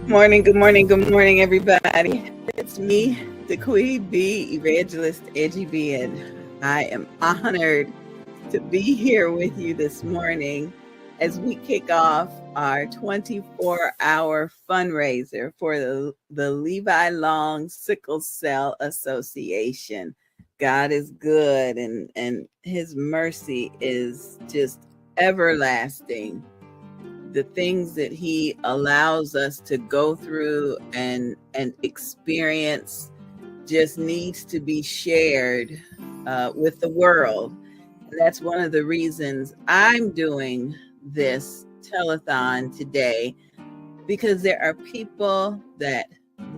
Good morning, everybody. It's me, DeQuee B, Evangelist Edgy B, and I am honored to be here with you this morning as we kick off our 24-hour fundraiser for the Levi Long Sickle Cell Association. God is good, and his mercy is just everlasting. The things that he allows us to go through and experience just needs to be shared with the world. And that's one of the reasons I'm doing this telethon today, because there are people that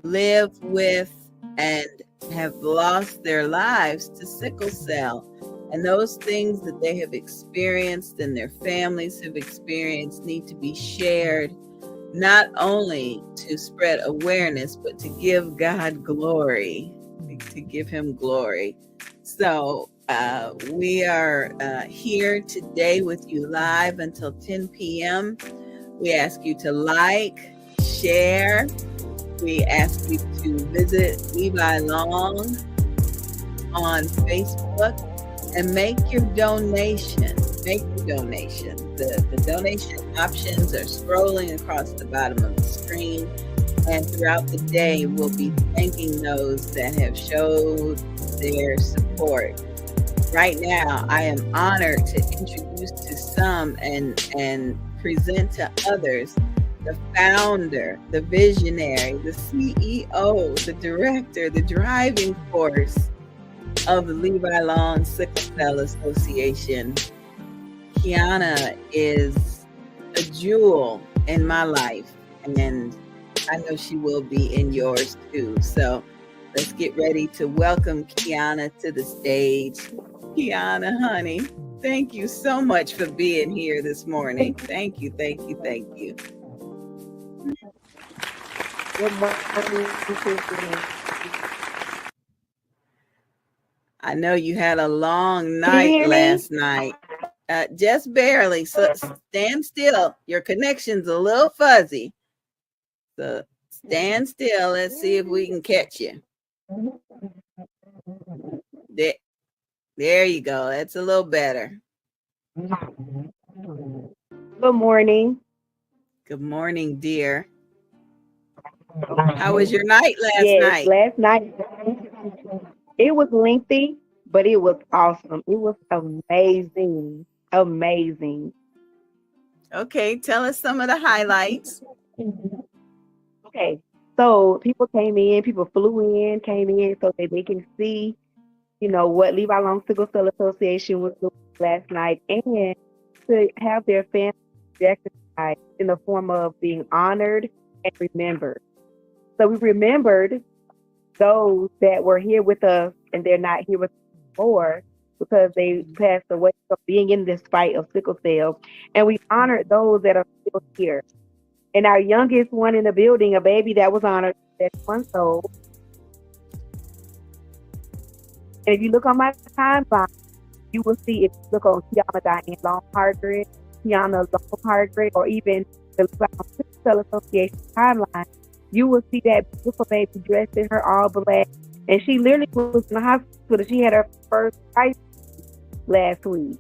live with and have lost their lives to sickle cell. And those things that they have experienced and their families have experienced need to be shared, not only to spread awareness, but to give God glory, to give him glory. So we are here today with you live until 10 p.m. We ask you to like, share. We ask you to visit Levi Long on Facebook and make your donation. Make your donation. The donation options are scrolling across the bottom of the screen. And throughout the day, we'll be thanking those that have showed their support. Right now, I am honored to introduce to some and present to others the founder, the visionary, the CEO, the director, the driving force of the Levi Long Sickle Cell Association. Kiana is a jewel in my life, and I know she will be in yours too. So let's get ready to welcome Kiana to the stage. Kiana, honey, thank you so much for being here this morning. Thank you, thank you, thank you. Good morning, Tiffany. I know you had a long Can you night hear me? last night. Just barely. So stand still. Your connection's a little fuzzy. So stand still. Let's see if we can catch you. There you go. That's a little better. Good morning. Good morning, dear. How was your night last Yes, night? last night it was lengthy, but it was awesome. It was amazing. Amazing. Okay, tell us some of the highlights. Okay. So people came in so that they can see, what Levi Long Sickle Cell Association was doing last night and to have their family recognized in the form of being honored and remembered. So we remembered those that were here with us and they're not here with us anymore because they passed away from being in this fight of sickle cell. And we honored those that are still here. And our youngest one in the building, a baby that was honored, that's 1 soul. And if you look on my timeline, you will see if you look on Kiana Diane Long Hardred, Kiana Long Hardred, or even the Sickle Cell Association timeline, you will see that beautiful baby dressed in her all black. And she literally was in the hospital. She had her first crisis last week.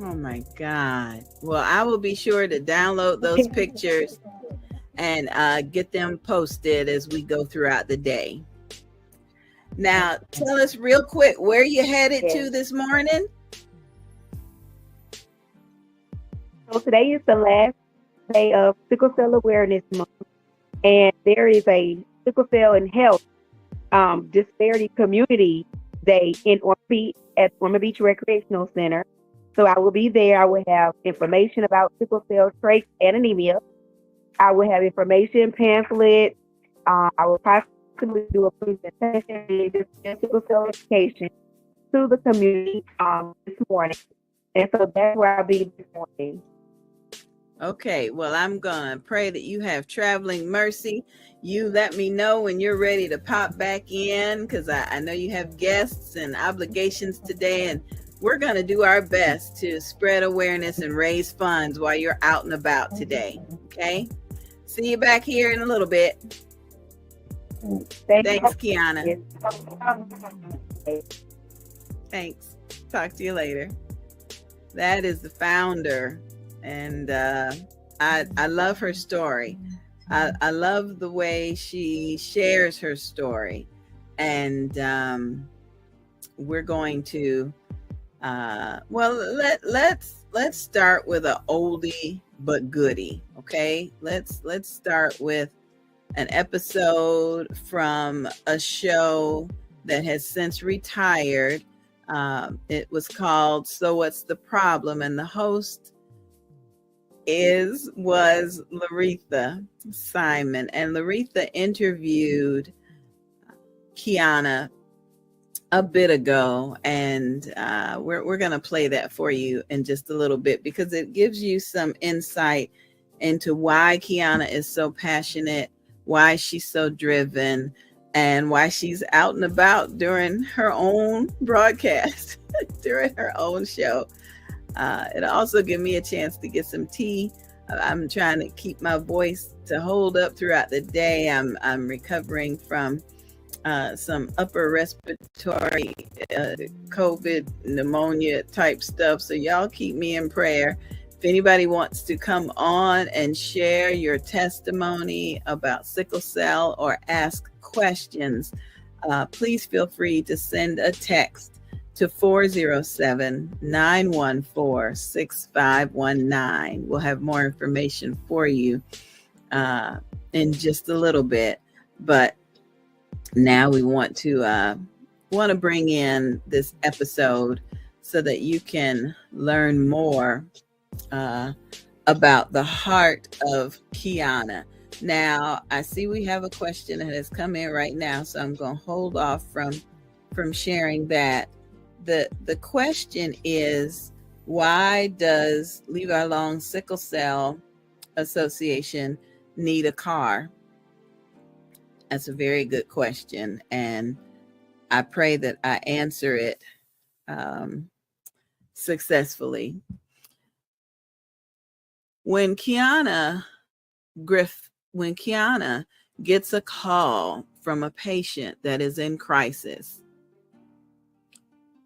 Oh my God. Well, I will be sure to download those pictures and get them posted as we go throughout the day. Now, tell us real quick where you headed to this morning. So today is the last day of Sickle Cell Awareness Month, and there is a Sickle Cell and Health Disparity Community Day in Ormond Beach at Ormond Beach Recreational Center. So I will be there. I will have information about sickle cell traits and anemia. I will have information pamphlets. I will possibly do a presentation just sickle cell education to the community this morning. And so that's where I'll be this morning. Okay, well, I'm going to pray that you have traveling mercy. You let me know when you're ready to pop back in, because I know you have guests and obligations today, and we're going to do our best to spread awareness and raise funds while you're out and about today. Okay, See you back here in a little bit. Thanks, Kiana. Thanks. Talk to you later. That is the founder, and I love her story. I love the way she shares her story, and we're going to let's start with an oldie but goodie. Okay, let's start with an episode from a show that has since retired. It was called So What's the Problem? And the host was Laretha Simon. And Laretha interviewed Kiana a bit ago. And we're going to play that for you in just a little bit, because it gives you some insight into why Kiana is so passionate, why she's so driven, and why she's out and about during her own broadcast, during her own show. It'll also give me a chance to get some tea. I'm trying to keep my voice to hold up throughout the day. I'm recovering from some upper respiratory COVID pneumonia type stuff. So y'all keep me in prayer. If anybody wants to come on and share your testimony about sickle cell or ask questions, please feel free to send a text to 407-914-6519. We'll have more information for you in just a little bit. But now we want to bring in this episode so that you can learn more about the heart of Kiana. Now, I see we have a question that has come in right now, so I'm going to hold off from sharing that. The question is, why does Levi Long Sickle Cell Association need a car? That's a very good question, and I pray that I answer it successfully. When Kiana gets a call from a patient that is in crisis,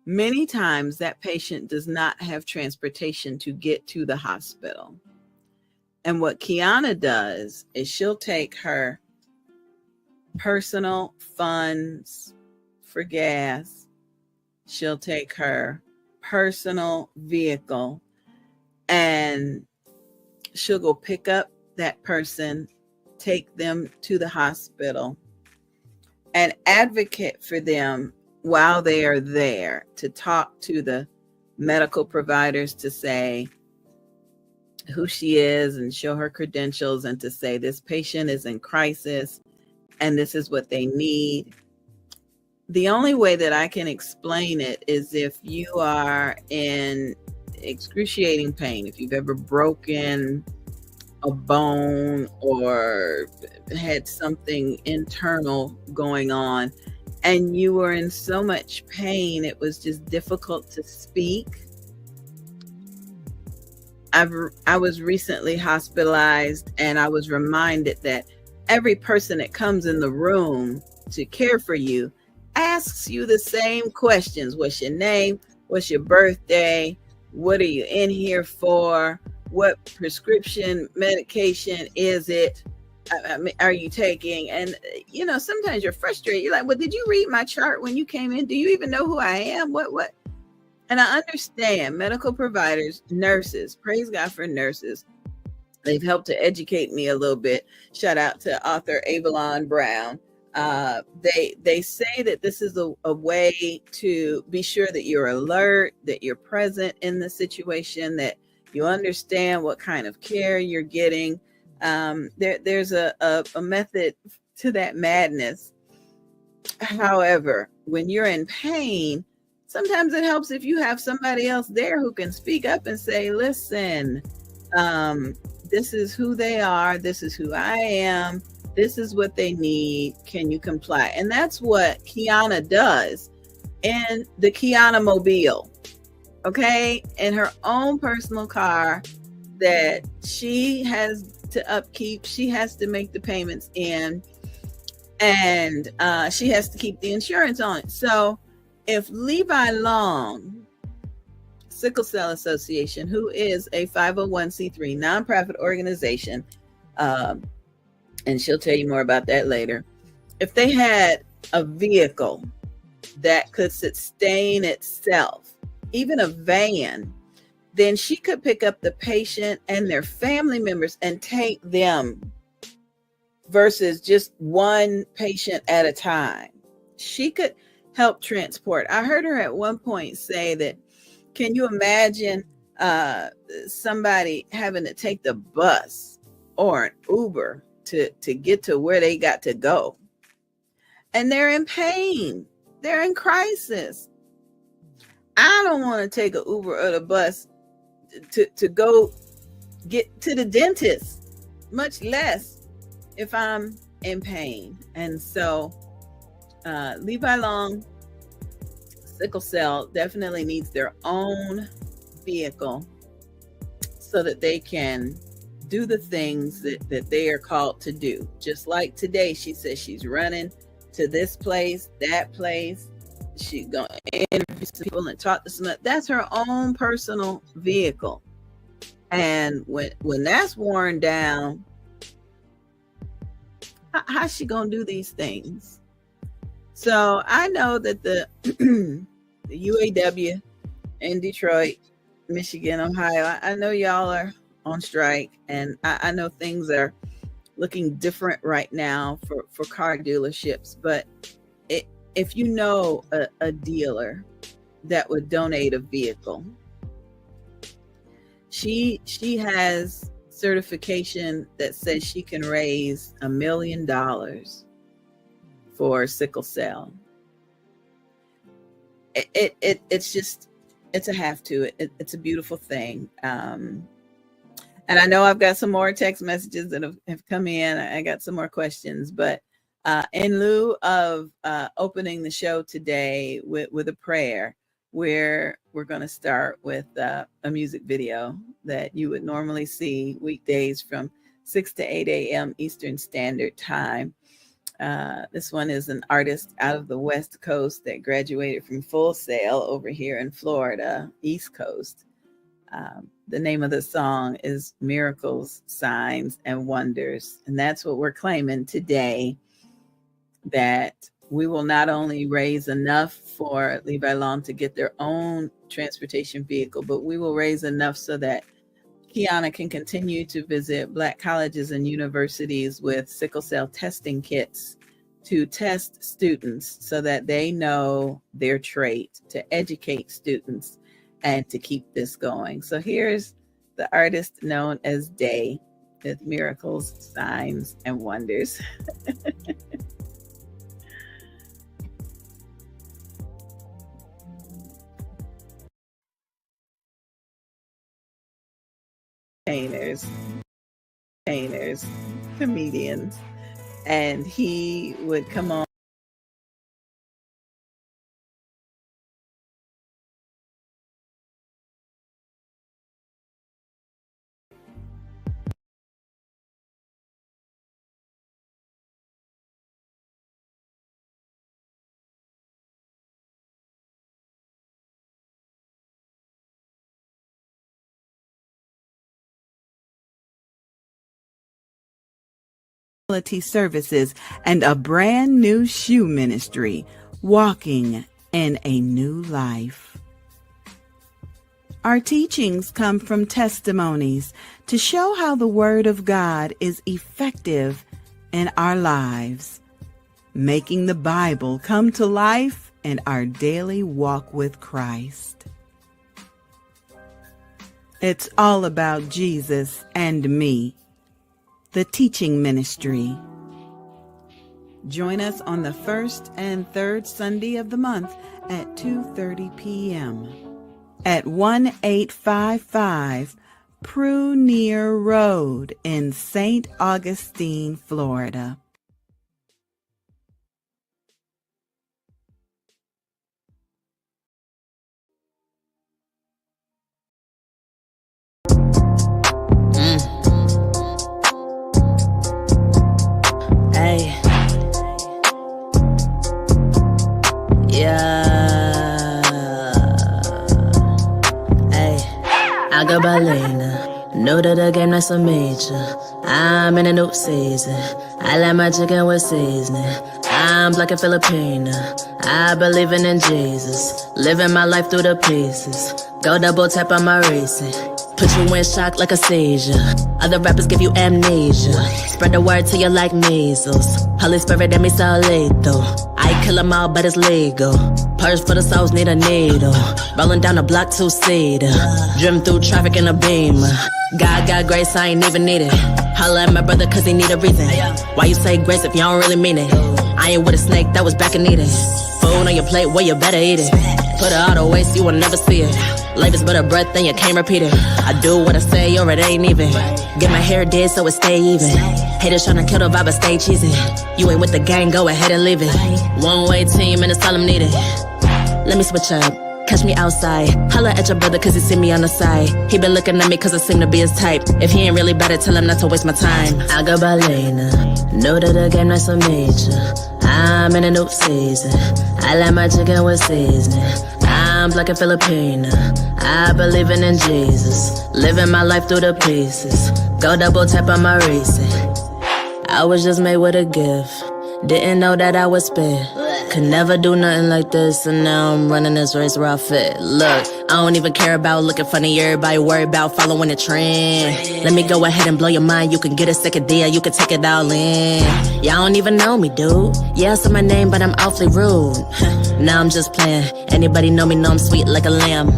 many times that patient does not have transportation to get to the hospital. And what Kiana does is she'll take her personal funds for gas. She'll take her personal vehicle and she'll go pick up that person, take them to the hospital, and advocate for them while they are there, to talk to the medical providers, to say who she is and show her credentials, and to say this patient is in crisis and this is what they need. The only way that I can explain it is if you are in excruciating pain, if you've ever broken a bone or had something internal going on and you were in so much pain it was just difficult to speak. I was recently hospitalized, and I was reminded that every person that comes in the room to care for you asks you the same questions. What's your name? What's your birthday? What are you in here for? What prescription medication is it? Are you taking? And, sometimes you're frustrated. You're like, well, did you read my chart when you came in? Do you even know who I am? What? And I understand medical providers, nurses, praise God for nurses. They've helped to educate me a little bit. Shout out to author Avalon Brown. They say that this is a way to be sure that you're alert, that you're present in the situation, that you understand what kind of care you're getting. There's a method to that madness. However, when you're in pain, sometimes it helps if you have somebody else there who can speak up and say, listen, this is who they are. This is who I am. This is what they need. Can you comply? And that's what Kiana does in the Kiana Mobile. Okay. In her own personal car that she has to upkeep. She has to make the payments in, and she has to keep the insurance on it. So if Levi Long Sickle Cell Association, who is a 501c3 nonprofit organization, and she'll tell you more about that later, if they had a vehicle that could sustain itself, even a van, then she could pick up the patient and their family members and take them versus just one patient at a time. She could help transport. I heard her at one point say that, can you imagine somebody having to take the bus or an Uber to get to where they got to go? And they're in pain. They're in crisis. I don't want to take an Uber or the bus to go get to the dentist, much less if I'm in pain. And so Levi Long Sickle Cell definitely needs their own vehicle so that they can do the things that they are called to do. Just like today, she says she's running to this place, that place. She's going to interview some people and talk to some. That's her own personal vehicle. And when that's worn down, how's she going to do these things? So I know that the UAW in Detroit, Michigan, Ohio, I know y'all are on strike, and I know things are looking different right now for car dealerships. But if you know a dealer that would donate a vehicle, she has certification that says she can raise $1 million for sickle cell. It's a have to. It's a beautiful thing. And I know I've got some more text messages that have come in. I got some more questions, but in lieu of opening the show today with a prayer, we're going to start with a music video that you would normally see weekdays from 6 to 8 a.m. Eastern Standard Time. This one is an artist out of the West Coast that graduated from Full Sail over here in Florida, East Coast. The name of the song is Miracles, Signs, and Wonders. And that's what we're claiming today, that we will not only raise enough for Levi Long to get their own transportation vehicle, but we will raise enough so that Kiana can continue to visit Black colleges and universities with sickle cell testing kits to test students so that they know their trait, to educate students and to keep this going. So here's the artist known as Day with Miracles, Signs, and Wonders. Painters, comedians, and he would come on services and a brand new shoe ministry, walking in a new life. Our teachings come from testimonies to show how the Word of God is effective in our lives, making the Bible come to life in our daily walk with Christ. It's all about Jesus and me, the teaching ministry. Join us on the first and third Sunday of the month at 2:30 p.m. at 1855 Prunier Road in St. Augustine, Florida. go by Lena. Know that the game that's a major. I'm in a new season. I like my chicken with seasoning. I'm black and Filipina. I believing in Jesus. Living my life through the pieces. Go double tap on my racing. Put you in shock like a seizure. Other rappers give you amnesia. Spread the word till you like measles. Holy Spirit that me so lethal. I kill them all, but it's legal. Purse for the souls, need a needle. Rolling down the block, two-seater. Dream through traffic in a beamer. God got grace, I ain't even need it. Holla at my brother cause he need a reason. Why you say grace if you don't really mean it? I ain't with a snake, that was back in Eden. Food on your plate, well you better eat it. Put it all to waste, you will never see it. Life is but a breath and you can't repeat it. I do what I say or it ain't even. Get my hair did so it stay even. Haters tryna kill the vibe but stay cheesy. You ain't with the gang, go ahead and leave it. One-way team and it's all I'm needed. Let me switch up. Catch me outside. Holla at your brother cause he see me on the side. He been looking at me cause I seem to be his type. If he ain't really better, tell him not to waste my time. I go by Lena. Know that the game that's a major. I'm in a new season. I like my chicken with seasoning. I'm black and Filipina. I believing in Jesus. Living my life through the pieces. Go double tap on my racing. I was just made with a gift. Didn't know that I would spit. Could never do nothing like this, and now I'm running this race where I fit. Look, I don't even care about looking funny. Everybody worry about following the trend. Let me go ahead and blow your mind. You can get a second deal, you can take it all in. Y'all don't even know me, dude. Yeah, I said my name, but I'm awfully rude. Now I'm just playing. Anybody know me, know I'm sweet like a lamb.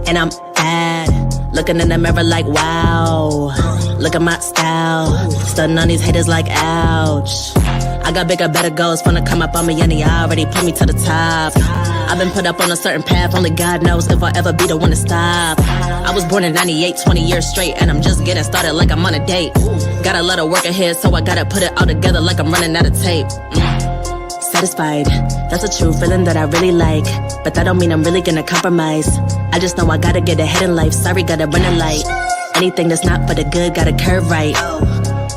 And I'm bad. Looking in the mirror like, wow. Look at my style. Stunning on these haters like, ouch. I got bigger, better goals, finna come up on me and he already put me to the top. I've been put up on a certain path, only God knows if I'll ever be the one to stop. I was born in 98, 20 years straight, and I'm just getting started like I'm on a date. Got a lot of work ahead, so I gotta put it all together like I'm running out of tape. Satisfied, that's a true feeling that I really like. But that don't mean I'm really gonna compromise. I just know I gotta get ahead in life, sorry, gotta run a light. Anything that's not for the good, gotta curve right.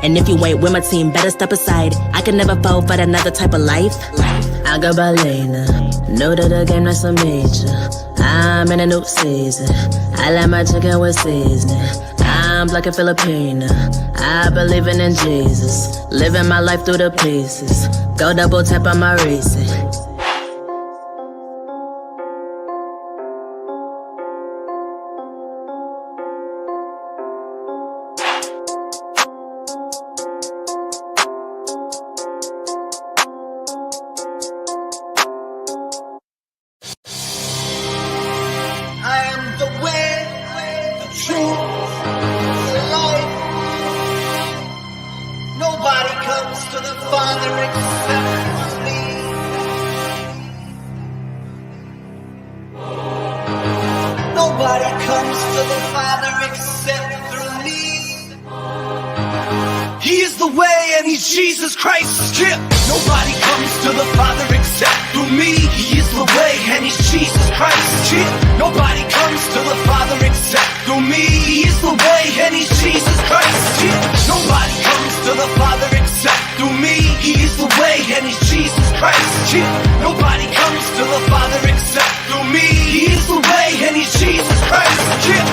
And if you ain't with my team, better step aside. I can never fall for another type of life. I go by Lena. Know that the game that's a major. I'm in a new season. I like my chicken with seasoning. I'm black and Filipina. I believing in Jesus. Living my life through the pieces. Go double tap on my racing. Jesus Christ, yeah. Nobody comes to the Father except through me. He is the way and he's Jesus Christ, yeah. Nobody comes to the Father except through me. He is the way and he's Jesus Christ, yeah. Nobody comes to the Father except through me. He is the way and he's Jesus Christ, yeah. Nobody comes to the Father except through me. He is the way and he's Jesus Christ, yeah.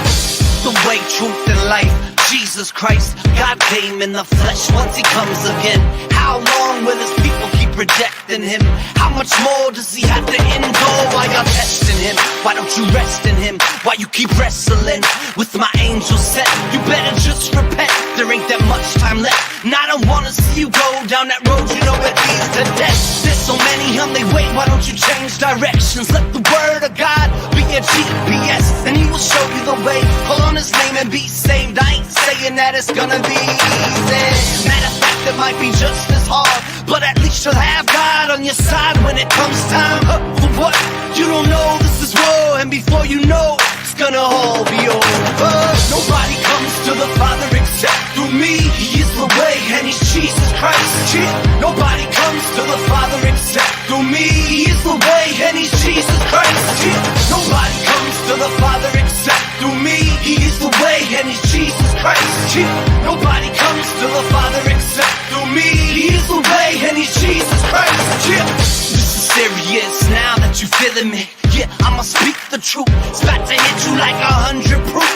The way, truth, and life, Jesus Christ. God came in the flesh once he comes again. How long will his people keep rejecting him? How much more does he have to endure while y'all testing him? Why don't you rest in him? Why you keep wrestling with my angel set? You better just repent, there ain't that much time left. And I don't wanna see you go down that road, you know it leads to death. There's so many on they wait, why don't you change directions? Let the word of God be your GPS, and he will show you the way. Call on his name and be saved. I ain't saying that it's gonna be easy. Matter of fact, it might be just as hard, but at least you'll have God on your side when it comes time. For what? You don't know this is war, and before you know, it's gonna all be over. Nobody comes to the Father except through me. He is the way, and he's Jesus Christ, yeah. Nobody comes to the Father except through me. He is the way, and he's Jesus Christ, yeah. Nobody comes to the Father except through me. He is the way, and he's Jesus Christ, yeah. Nobody comes to the Father except through me. He is the way, and he's Jesus Christ, yeah. This is serious now that you feeling me. Yeah, I'ma speak the truth. It's about to hit you like 100 proof.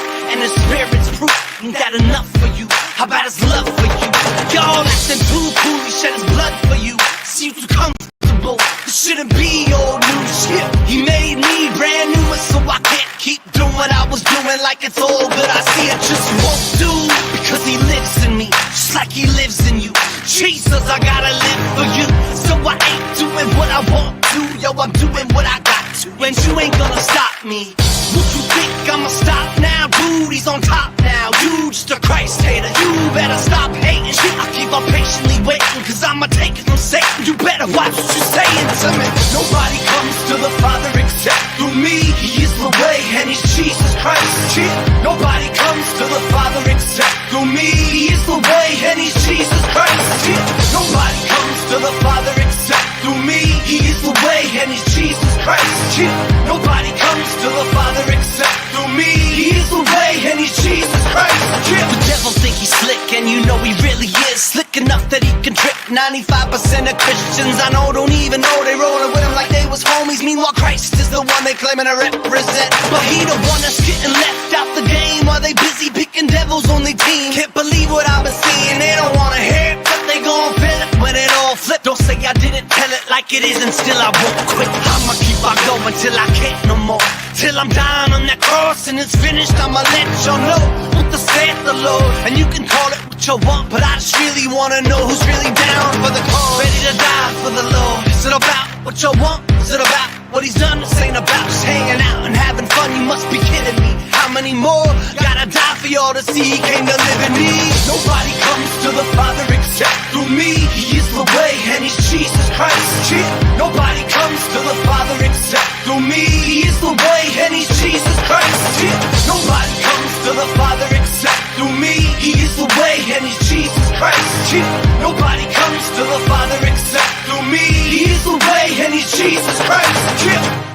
shouldn't be old news. Yeah, he made me brand new, so I can't keep doing what I was doing like it's all good. I see it just won't do, because he lives in me, just like he lives in you. Jesus, I gotta live for you, so I ain't doing what I want to. Yo, I'm doing what I got to, and you ain't gonna stop me. What you think I'ma stop now? Dude, he's on top now. You just a Christ hater, you better stop hating. I keep on patiently waiting, cause I'ma take it from Satan. You better watch what you're saying to me. Nobody comes to the Father except through me. He is the way, and he's Jesus Christ. Yeah. Nobody comes to the Father except through me. He is the way, and he's Jesus Christ. Yeah. Nobody comes to the Father except through me. He is the way, and he's Jesus Christ. Yeah. Nobody comes to the Father except through me. He is the way, and he's Jesus Christ. Yeah. The devil think he's slick, and you know he really is. Slick enough that he can trick 95% of Christians I know don't even know they rolling with him like they was homies. Meanwhile, Christ is the one they claiming to represent, but he the one that's getting left out the game while they busy picking devils on their team. Can't believe what I've been seeing. They don't wanna hear it, but they gon' feel it when it all flip. Don't say I didn't tell it like it is, and still I won't quit. I'ma keep on going till I can't no more, till I'm dying on that cross and it's finished. I'ma let y'all know what the saith the Lord, and you can call it what you want, but I just really wanna know who's really down for the cause, ready to die for the Lord. Is it about what you want? Is it about what he's done? This ain't about just hanging out and having fun. You must be kidding me. How many more gotta die for y'all to see he came to live in me? Nobody comes to the Father except through me. He is the way, and he's Jesus Christ. Yeah. Nobody comes to the Father except through me. He is the way, and he's Jesus Christ. Yeah. Nobody comes to the Father except through me. He is the way, and he's Jesus Christ. Yeah. Nobody comes to the Father except through me. He is the way, and he's Jesus Christ. Yeah.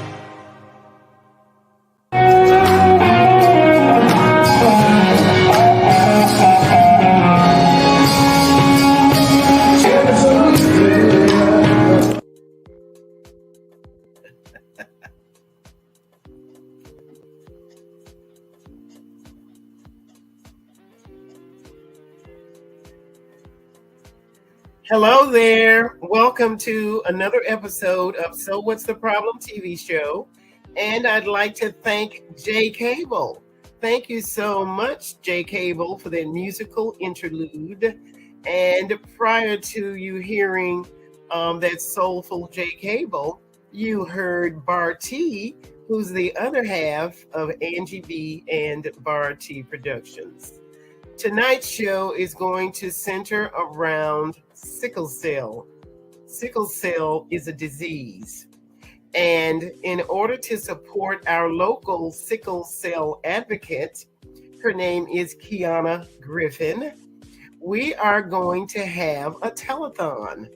Hello there. Welcome to another episode of So What's the Problem TV show. And I'd like to thank Jay Cable. Thank you so much, Jay Cable, for that musical interlude. And prior to you hearing that soulful Jay Cable, you heard Bar T, who's the other half of Angie B and Bar T Productions. Tonight's show is going to center around sickle cell. Sickle cell is a disease. And in order to support our local sickle cell advocate, her name is Kiana Griffin, we are going to have a telethon.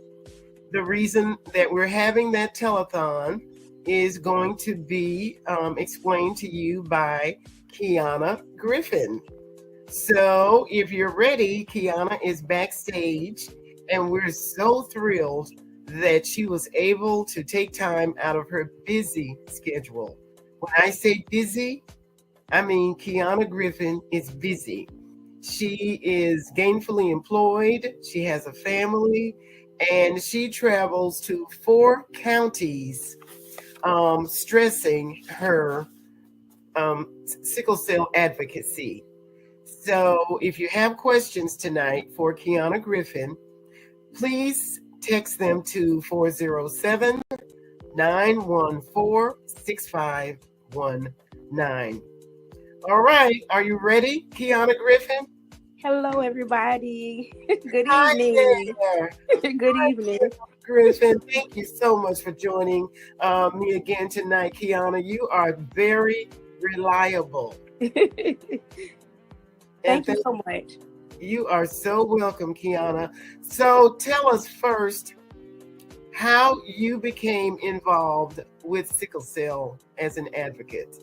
The reason that we're having that telethon is going to be explained to you by Kiana Griffin. So if you're ready, Kiana is backstage, and we're so thrilled that she was able to take time out of her busy schedule. When I say busy, I mean Kiana Griffin is busy. She is gainfully employed, she has a family, and she travels to 4 counties stressing her sickle cell advocacy. So if you have questions tonight for Kiana Griffin, please text them to 407-914-6519. All right, are you ready, Kiana Griffin? Hello, everybody. Good Hi evening. there. Good evening. Griffin, thank you so much for joining me again tonight, Kiana. You are very reliable. Thank you so much. You are so welcome, Kiana. So tell us first how you became involved with sickle cell as an advocate.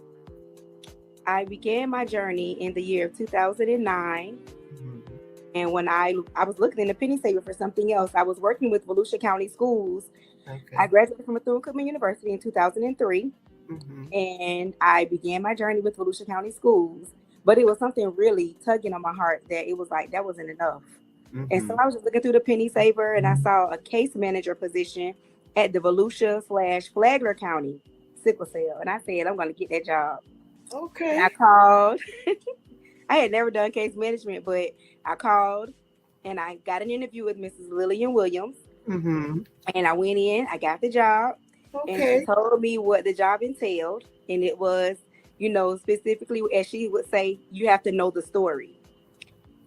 I began my journey in the year of 2009. And when I was looking in the penny saver for something else, I was working with Volusia County Schools. Okay. I graduated from Bethune-Cookman University in 2003. And I began my journey with Volusia County Schools. But it was something really tugging on my heart that it was like, that wasn't enough. And so I was just looking through the penny saver and I saw a case manager position at the Volusia/Flagler County sickle cell. And I said, I'm going to get that job. And I Okay. called. I had never done case management, but I called and I got an interview with Mrs. Lillian Williams. Mm-hmm. And I went in, I got the job, and she Okay. told me what the job entailed. And it was, specifically, as she would say, you have to know the story.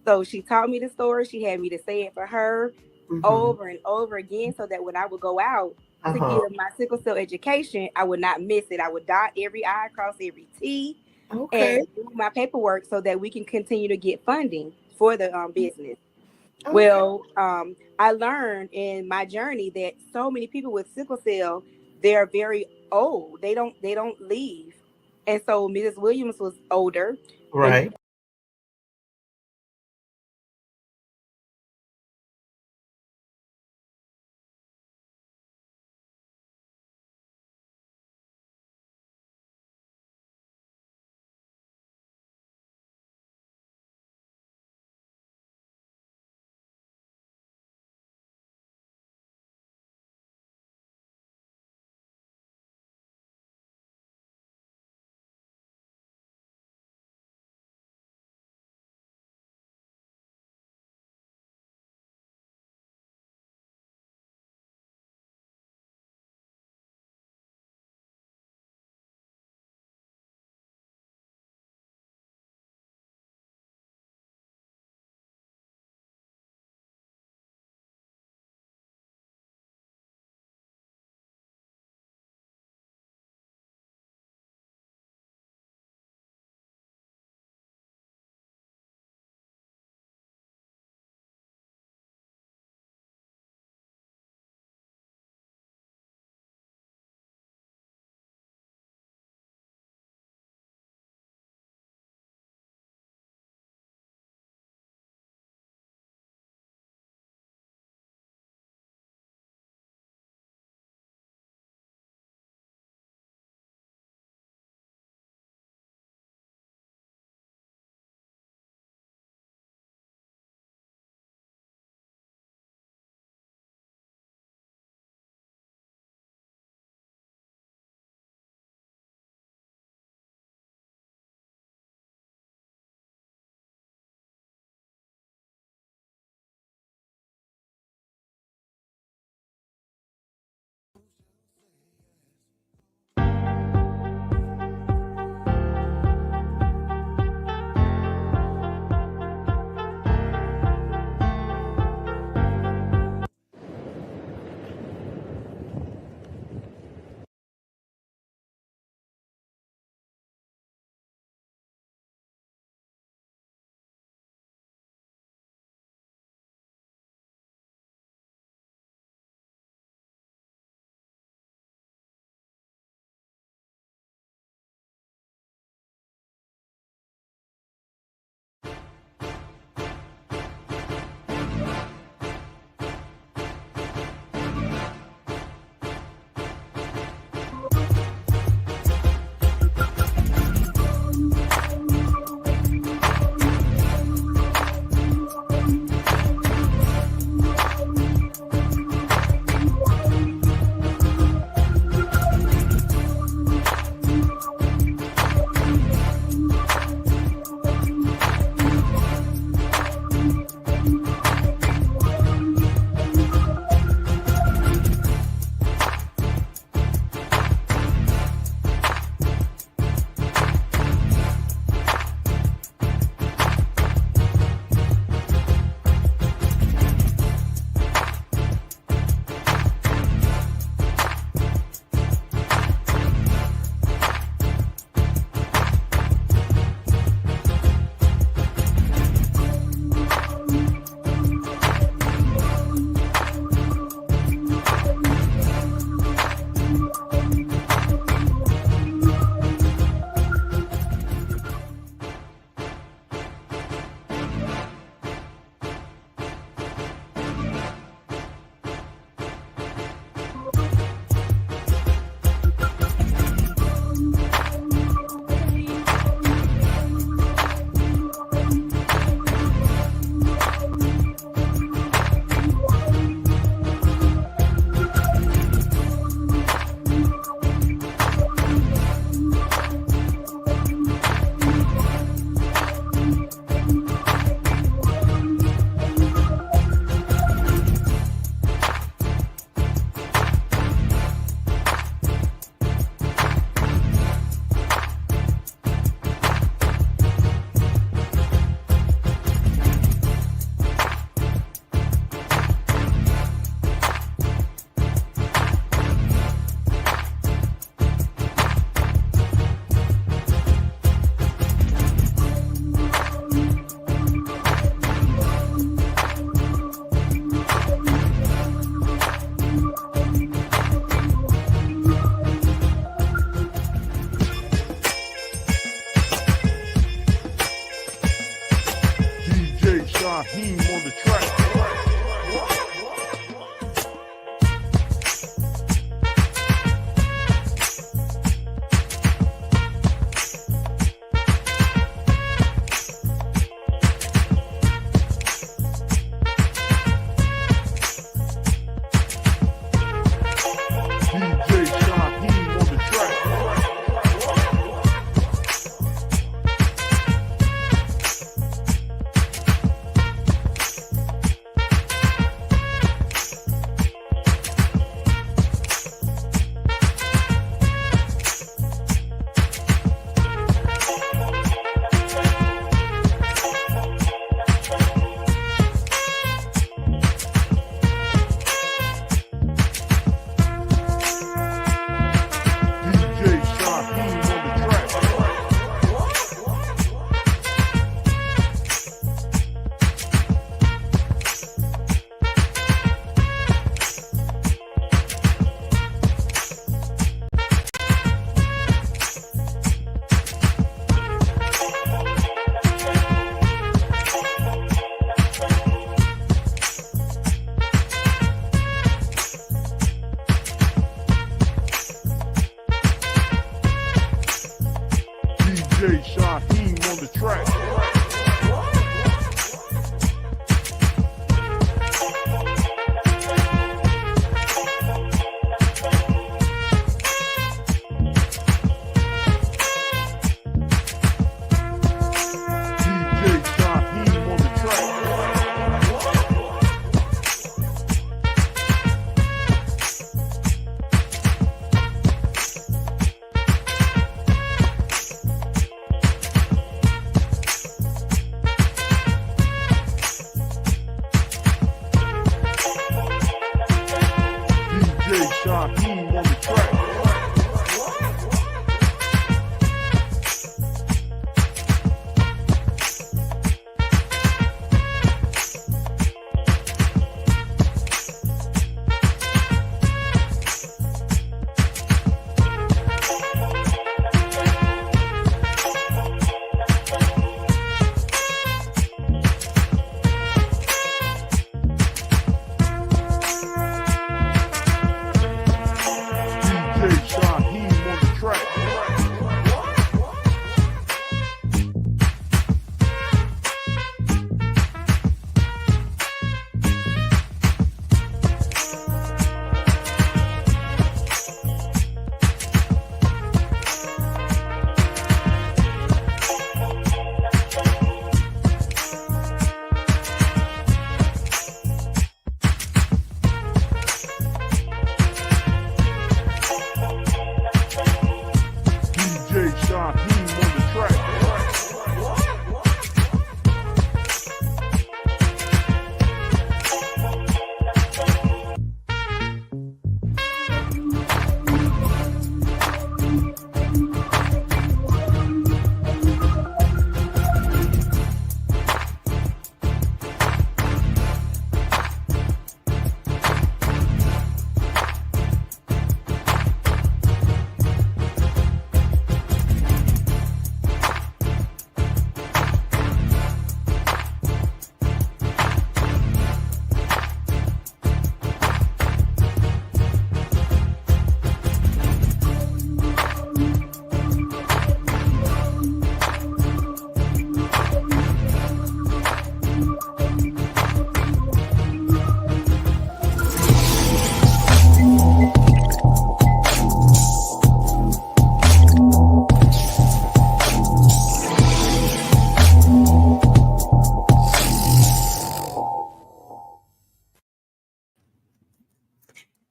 So she taught me the story. She had me to say it for her Mm-hmm. over and over again so that when I would go out to Uh-huh. give my sickle cell education, I would not miss it. I would dot every I, cross every T, Okay. and do my paperwork so that we can continue to get funding for the business. Okay. Well, I learned in my journey that so many people with sickle cell, they're very old. They don't leave. And so Mrs. Williams was older, and Right. track. DJ Shaheem on the track. DJ Shaheem on the track. DJ Shaheem on the track. DJ Shaheem on the track.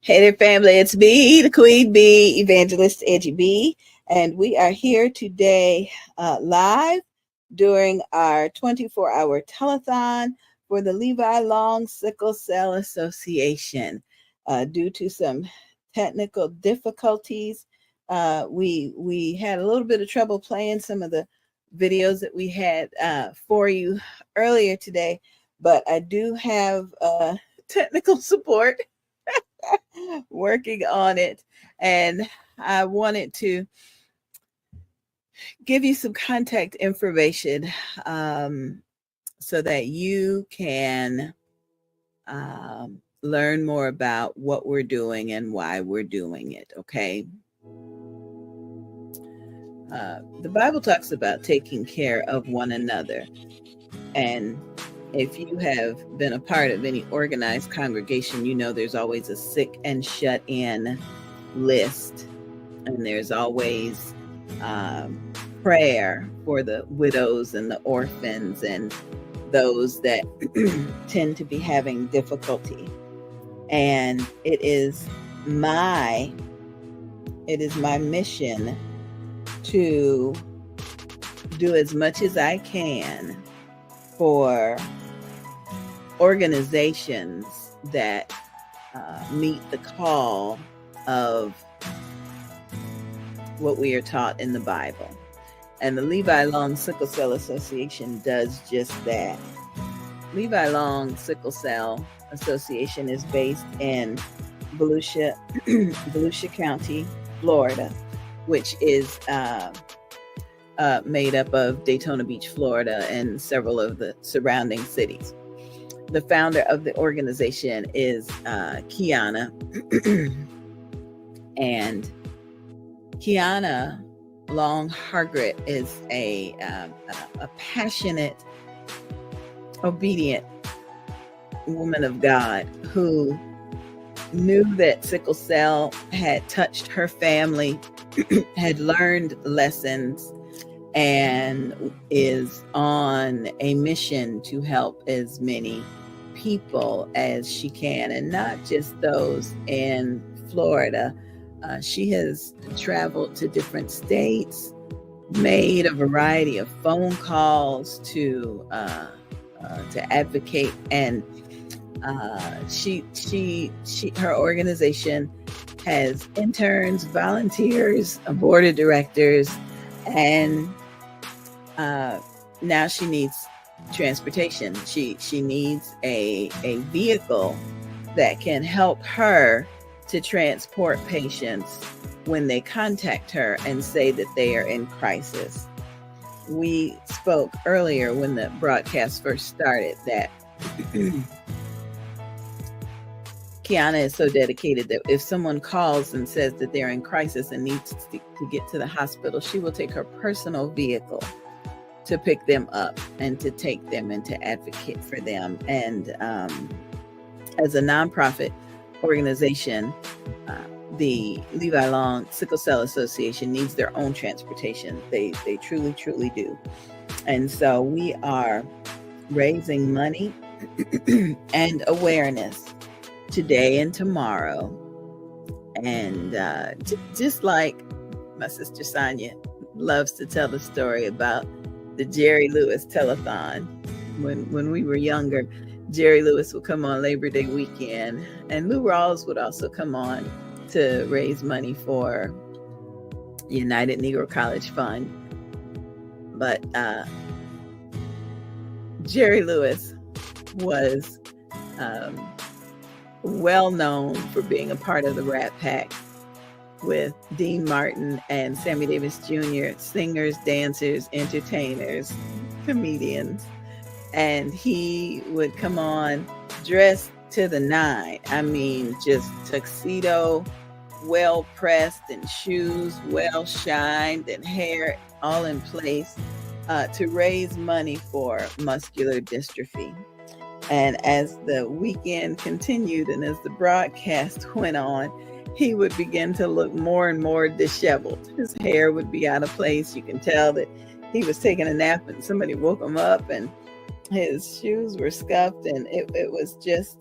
Hey there, family. It's me, the Queen Bee, Evangelist Edgy B, and we are here today live during our 24-hour telethon for the Levi Long Sickle Cell Association. Due to some technical difficulties, we had a little bit of trouble playing some of the videos that we had for you earlier today, but I do have technical support working on it, and I wanted to give you some contact information so that you can learn more about what we're doing and why we're doing it. Okay. The Bible talks about taking care of one another, and if you have been a part of any organized congregation, you know there's always a sick and shut in list, and there's always prayer for the widows and the orphans and those that tend to be having difficulty. And it is my mission to do as much as I can for organizations that meet the call of what we are taught in the Bible. And the Levi Long Sickle Cell Association does just that. Levi Long Sickle Cell Association is based in Volusia County, Florida, which is made up of Daytona Beach, Florida, and several of the surrounding cities. The founder of the organization is Kiana, and Kiana Long Hargret is a passionate, obedient woman of God who knew that sickle cell had touched her family, had learned lessons, and is on a mission to help as many people as she can, and not just those in Florida. She has traveled to different states, made a variety of phone calls to advocate, and her organization has interns, volunteers, a board of directors, and now she needs transportation. She needs a vehicle that can help her to transport patients when they contact her and say that they are in crisis. We spoke earlier when the broadcast first started that Kiana is so dedicated that if someone calls and says that they're in crisis and needs to get to the hospital, she will take her personal vehicle to pick them up and to take them and to advocate for them. And as a nonprofit organization, the Levi Long Sickle Cell Association needs their own transportation. They truly, truly do. And so we are raising money and awareness today and tomorrow. And just like my sister Sonia loves to tell the story about the Jerry Lewis telethon. When we were younger, Jerry Lewis would come on Labor Day weekend, and Lou Rawls would also come on to raise money for United Negro College Fund. But Jerry Lewis was well known for being a part of the Rat Pack with Dean Martin and Sammy Davis Jr., singers, dancers, entertainers, comedians. And he would come on dressed to the nine. I mean, just tuxedo, well pressed, and shoes well shined, and hair all in place to raise money for muscular dystrophy. And as the weekend continued and as the broadcast went on, he would begin to look more and more disheveled. His hair would be out of place. You can tell that he was taking a nap and somebody woke him up, and his shoes were scuffed, and it was just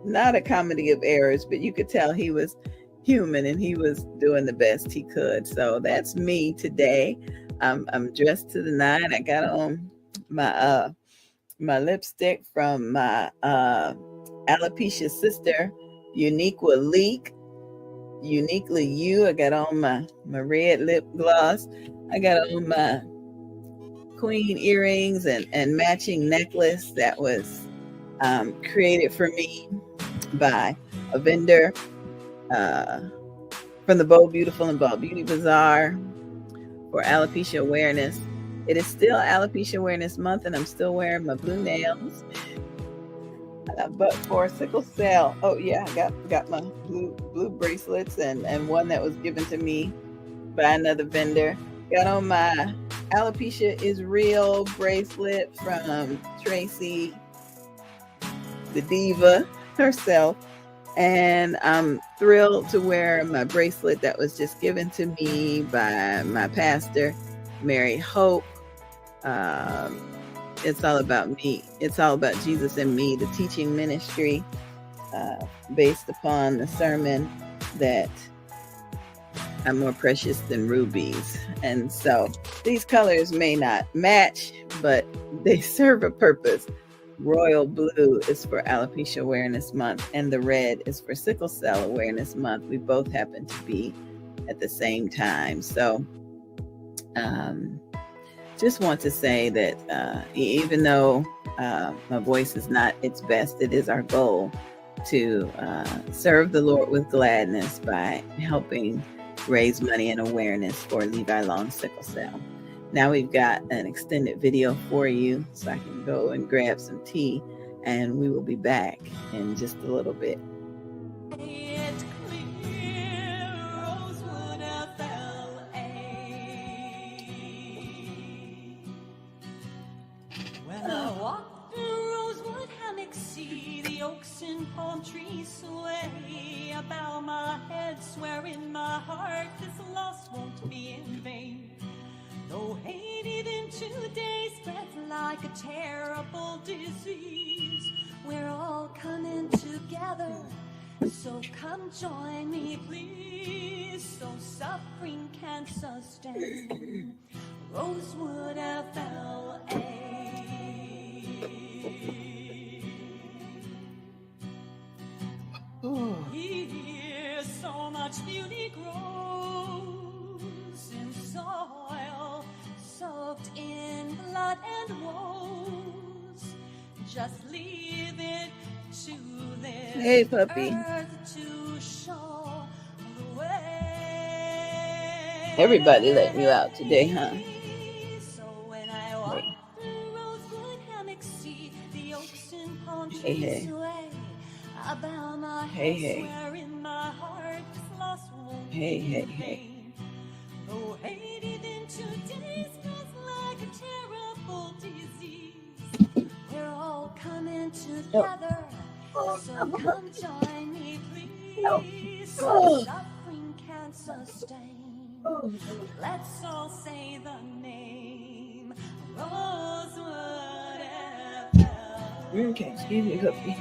not a comedy of errors, but you could tell he was human and he was doing the best he could. So that's me today. I'm dressed to the nine. I got on my lipstick from my alopecia sister, Uniqua Leak, Uniquely You. I got on my red lip gloss. I got on my queen earrings and matching necklace that was created for me by a vendor from the Bold Beautiful and Bold Beauty Bazaar for alopecia awareness. It is still Alopecia Awareness Month, and I'm still wearing my blue nails. But for sickle cell, oh yeah, I got my blue bracelets and one that was given to me by another vendor. Got on my Alopecia is Real bracelet from Tracy, the diva herself. And I'm thrilled to wear my bracelet that was just given to me by my pastor, Mary Hope. It's all about me. It's all about Jesus and me, the teaching ministry based upon the sermon that I'm more precious than rubies. And so these colors may not match, but they serve a purpose. Royal blue is for Alopecia Awareness Month, and the red is for Sickle Cell Awareness Month. We both happen to be at the same time. So just want to say that even though my voice is not its best, it is our goal to serve the Lord with gladness by helping raise money and awareness for Levi Long Sickle Cell. Now we've got an extended video for you, so I can go and grab some tea, and we will be back in just a little bit. It's clear, Rosewood FLA. palm trees sway. I bow my head, swear in my heart this loss won't be in vain. Though hate even today spreads like a terrible disease, we're all coming together, so come join me please, so suffering can sustain. Rosewood FLA. Here so much beauty grows in soil soaked in blood and woes. Just leave it to this Hey, puppy. earth to show the way. Everybody letting you out today, huh? So when I walk through Rosewood hammock, see the oaks and palm trees Hey, hey. sway. I bow my Hey, head, hey. swear in my heart this loss won't Hey, be hey, in hey. vain. Though hate even today spreads like a terrible disease, we're all coming together, so come join me please, so suffering can sustain. Let's all say the name Rosewood FL. Okay, excuse me, puppy.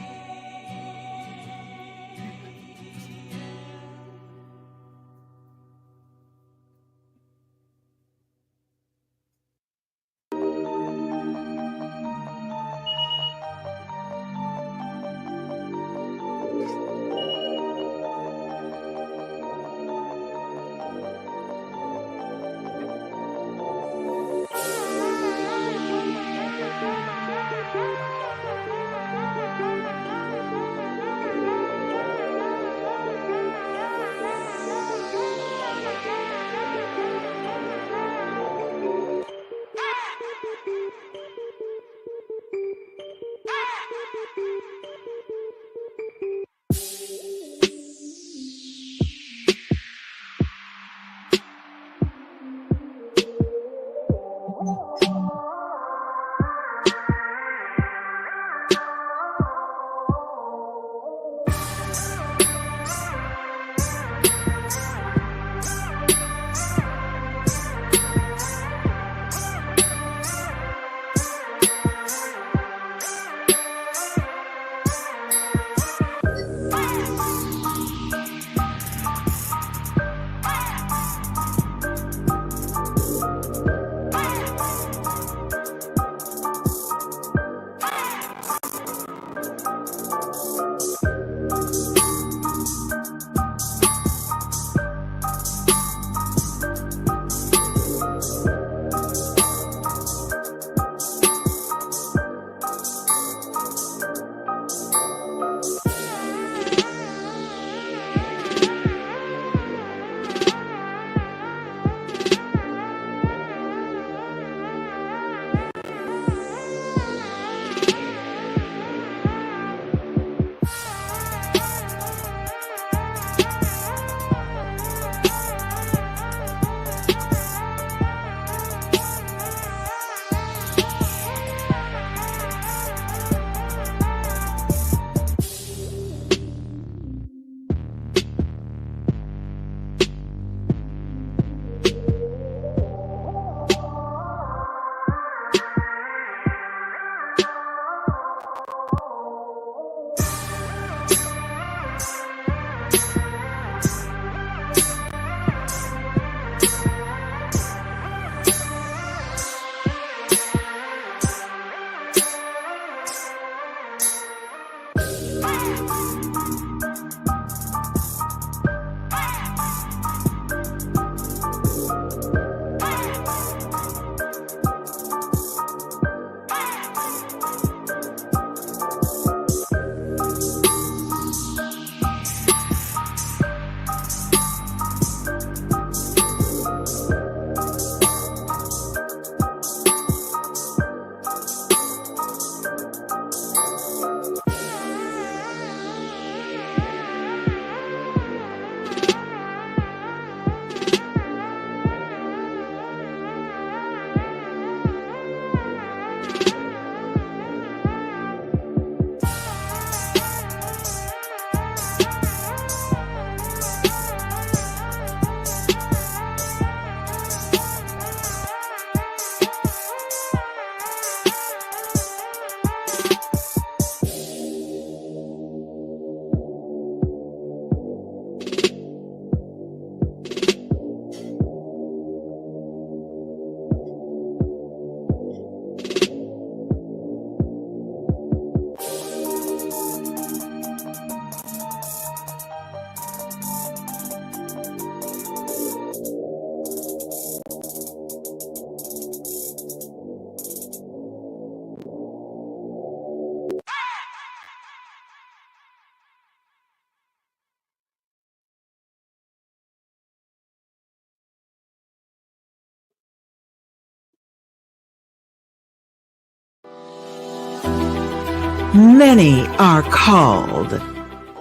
Many are called,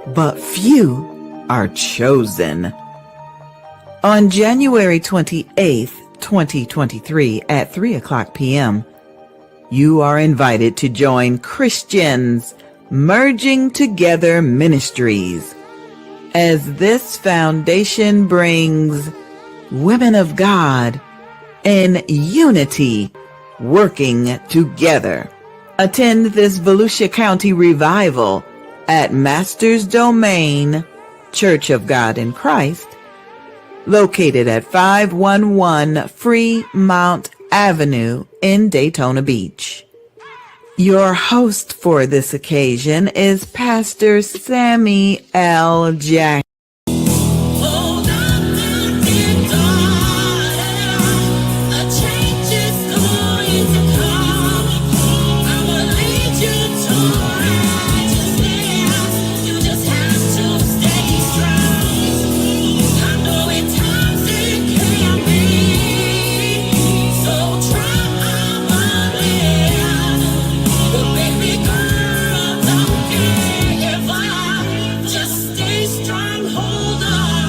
but few are chosen. On January 28th, 2023 at 3 o'clock p.m., you are invited to join Christians Merging Together Ministries, as this foundation brings women of God in unity working together. Attend this Volusia County revival at Master's Domain Church of God in Christ, located at 511 Fremont Avenue in Daytona Beach. Your host for this occasion is Pastor Sammy L. Jackson. Hold on, my dear darling, a change is going to come. I will lead you to righteousness. You just have to stay strong. I know at times it can be so trying, but baby girl, don't give up. Just stay strong. Hold on.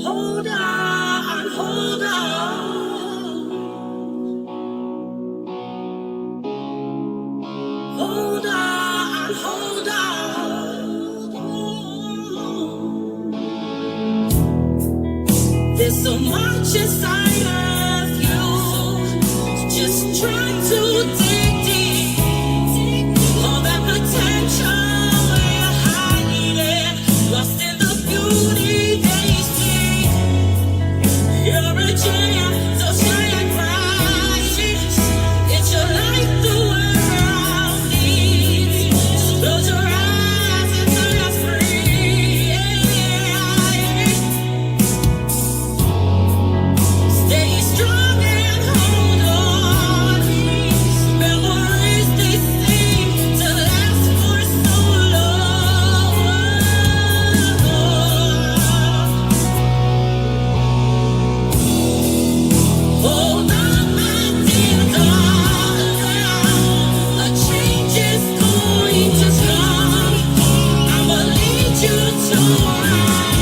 Hold on, hold on. Hold on, hold on. There's so much inside of you. Just try to dig deep. All that potential we're hiding, lost in the beauty they see. You're a gem, so shine bright. It's your light the world needs. Close your eyes and turn us free. Stay strong and hold on. Memories they seem to last for so long. Hold on, my dear darling, a change is going to come. I will lead you to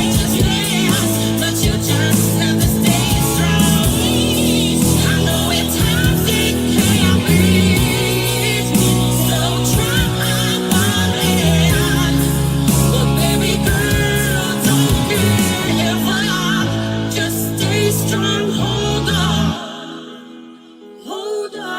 righteousness, but you just have to stay strong. I know at times it can be so trying, but baby girl, don't give up. Just stay strong. Hold on. Hold on.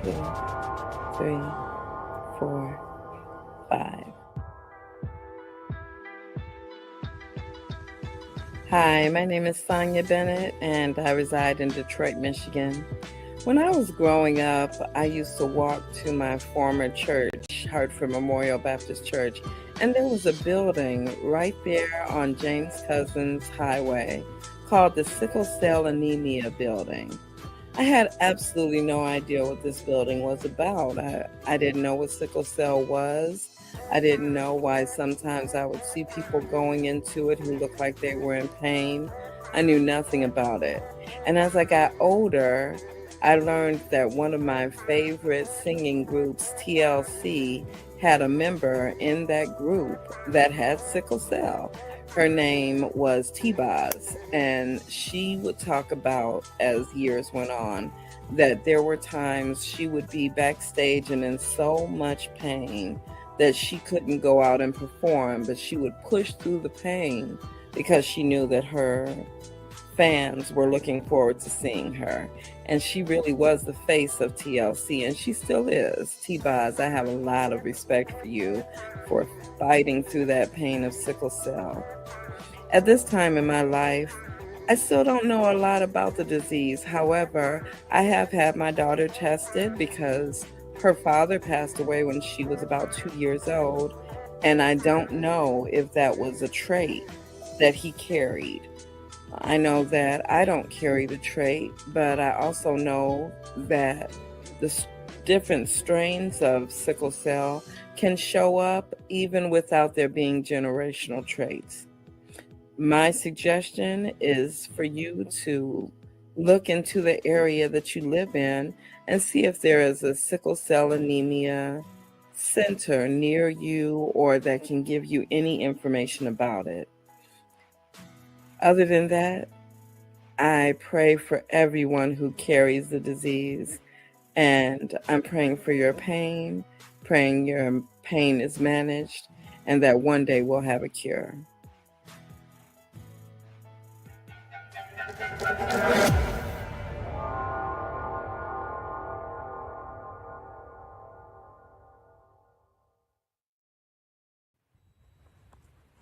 Two, three, 4, 5. Hi, my name is Sonia Bennett, and I reside in Detroit, Michigan. When I was growing up, I used to walk to my former church, Hartford Memorial Baptist Church, and there was a building right there on James Cousins Highway called the Sickle Cell Anemia Building. I had absolutely no idea what this building was about. I didn't know what sickle cell was. I didn't know why sometimes I would see people going into it who looked like they were in pain. I knew nothing about it. And as I got older, I learned that one of my favorite singing groups, TLC, had a member in that group that had sickle cell. Her name was T-Boz, and she would talk about, as years went on, that there were times she would be backstage and in so much pain that she couldn't go out and perform, but she would push through the pain because she knew that her fans were looking forward to seeing her. And she really was the face of TLC, and she still is. T-Boz, I have a lot of respect for you for fighting through that pain of sickle cell. At this time in my life, I still don't know a lot about the disease. However, I have had my daughter tested because her father passed away when she was about 2 years old, and I don't know if that was a trait that he carried. I know that I don't carry the trait, but I also know that the different strains of sickle cell can show up even without there being generational traits. My suggestion is for you to look into the area that you live in and see if there is a sickle cell anemia center near you or that can give you any information about it. Other than that, I pray for everyone who carries the disease, and I'm praying for your pain, praying your pain is managed, and that one day we'll have a cure.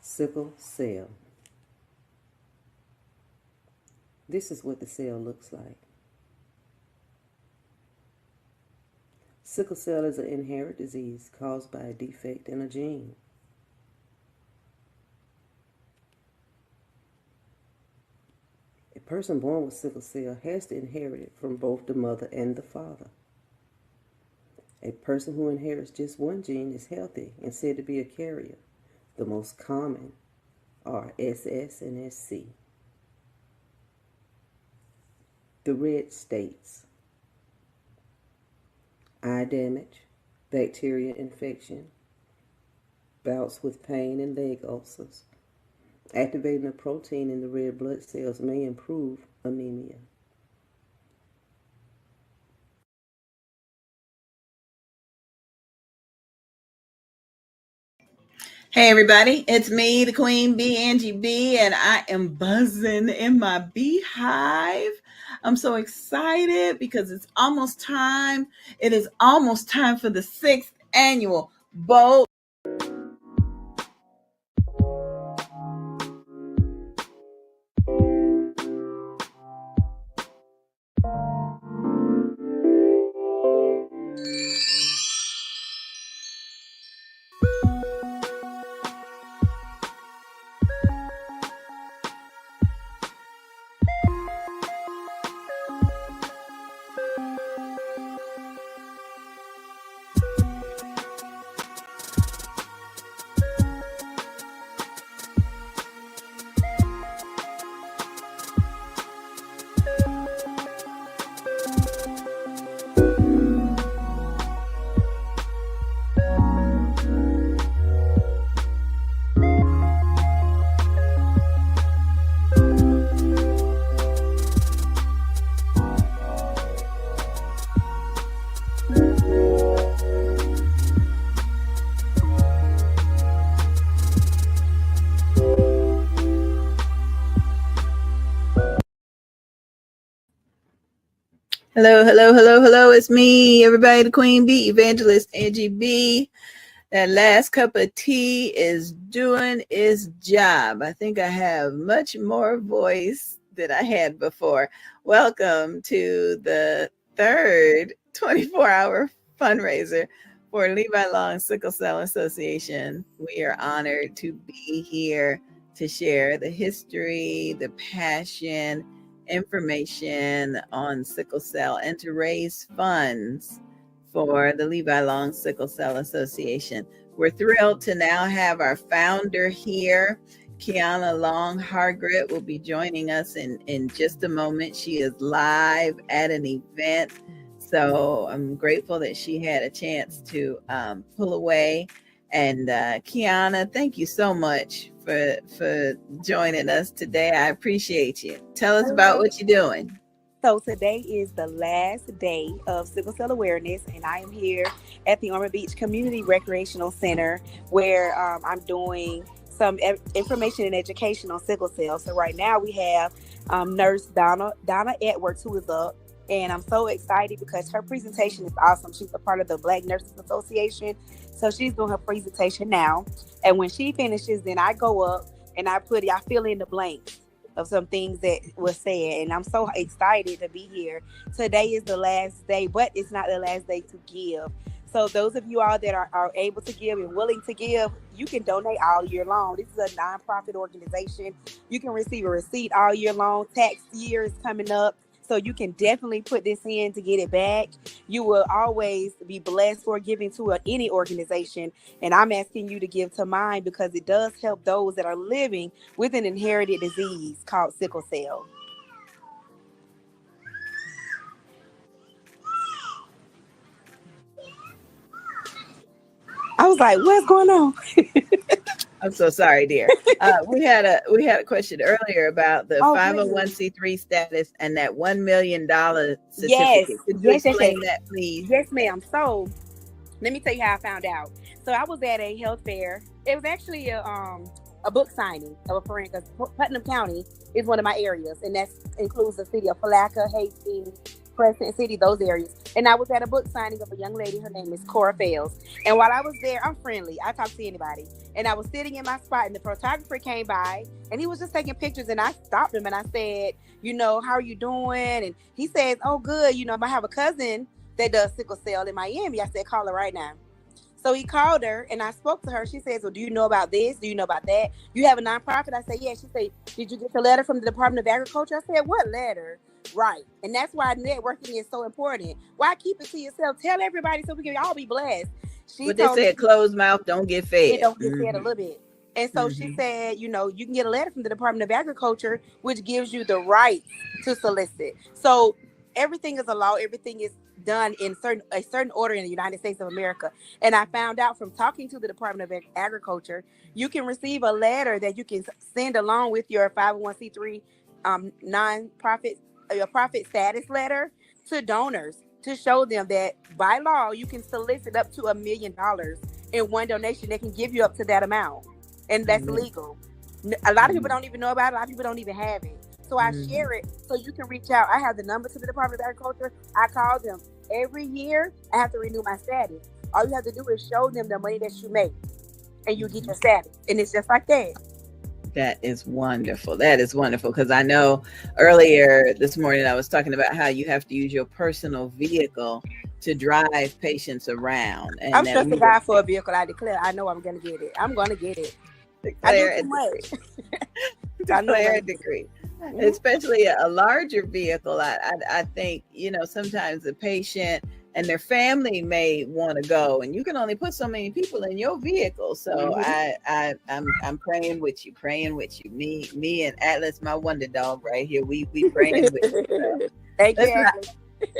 Sickle cell. This is what the cell looks like. Sickle cell is an inherited disease caused by a defect in a gene. A person born with sickle cell has to inherit it from both the mother and the father. A person who inherits just one gene is healthy and said to be a carrier. The most common are SS and SC. The red states: eye damage, bacteria infection, bouts with pain and leg ulcers. Activating a protein in the red blood cells may improve anemia. Hey everybody, it's me, the Queen Bee, Angie B, and I am buzzing in my beehive. I'm so excited because it's almost time. It is almost time for the 6th annual Bold. Hello, hello, hello, hello. It's me, everybody, the Queen Bee, Evangelist Angie B. That last cup of tea is doing its job. I think I have much more voice than I had before. Welcome to the third 24-hour fundraiser for Levi Long Sickle Cell Association. We are honored to be here to share the history, the passion, information on sickle cell, and to raise funds for the Levi Long Sickle Cell Association. We're thrilled to now have our founder here. Kiana Long Hargret will be joining us in just a moment. She is live at an event, so I'm grateful that she had a chance to pull away. And Kiana, thank you so much for joining us today. I appreciate you. Tell us about what you're doing. So today is the last day of sickle cell awareness, and I am here at the Ormond Beach Community Recreational Center where I'm doing some information and education on sickle cell. So right now we have Nurse Donna Edwards, who is up, and I'm so excited because her presentation is awesome. She's a part of the Black Nurses Association, so she's doing her presentation now. And when she finishes, then I go up and I fill in the blanks of some things that was said, and I'm so excited to be here. Today is the last day, but it's not the last day to give. So those of you all that are able to give and willing to give, you can donate all year long. This is a nonprofit organization. You can receive a receipt all year long. Tax year is coming up, so you can definitely put this in to get it back. You will always be blessed for giving to any organization, and I'm asking you to give to mine because it does help those that are living with an inherited disease called sickle cell. I was like, what's going on? I'm so sorry, dear. We had a question earlier about the 501c3 status and that $1 million certificate. Could you explain that, please? Yes, ma'am. So let me tell you how I found out. So I was at a health fair. It was actually a book signing of a friend, because Putnam County is one of my areas, and that includes the city of Palatka, Hastings, Crescent City, those areas. And I was at a book signing of a young lady. Her name is Cora Fales. And while I was there, I'm friendly. I talk to anybody. And I was sitting in my spot, and the photographer came by, and he was just taking pictures. And I stopped him, and I said, you know, how are you doing? And he says, oh, good. You know, I have a cousin that does sickle cell in Miami. I said, call her right now. So he called her, and I spoke to her. She says, well, do you know about this? Do you know about that? You have a nonprofit? I said, yeah. She said, did you get the letter from the Department of Agriculture? I said, what letter? Right. And that's why networking is so important. Why keep it to yourself? Tell everybody so we can all be blessed. But they said closed mouth don't get fed. It don't get fed a little bit. And so she said, you know, you can get a letter from the Department of Agriculture, which gives you the right to solicit. So everything is a law. Everything is done in a certain order in the United States of America. And I found out from talking to the Department of Agriculture, you can receive a letter that you can send along with your 501c3 nonprofit, your profit status letter to donors to show them that by law you can solicit up to $1 million in one donation. They can give you up to that amount, and that's legal. A lot of people don't even know about it. A lot of people don't even have it. So I share it so you can reach out. I have the number to the Department of Agriculture. I call them every year. I have to renew my status. All you have to do is show them the money that you make, and you get your status. And it's just like that. That is wonderful. That is wonderful, because I know earlier this morning I was talking about how you have to use your personal vehicle to drive patients around. And I'm trusting God for a vehicle. I declare, I know I'm going to get it. I'm going to get it. Declare a decree. Especially a larger vehicle. I think, you know, sometimes the patient and their family may want to go, and you can only put so many people in your vehicle. So I'm praying with you, me and Atlas, my wonder dog right here. We praying with you. Thank you.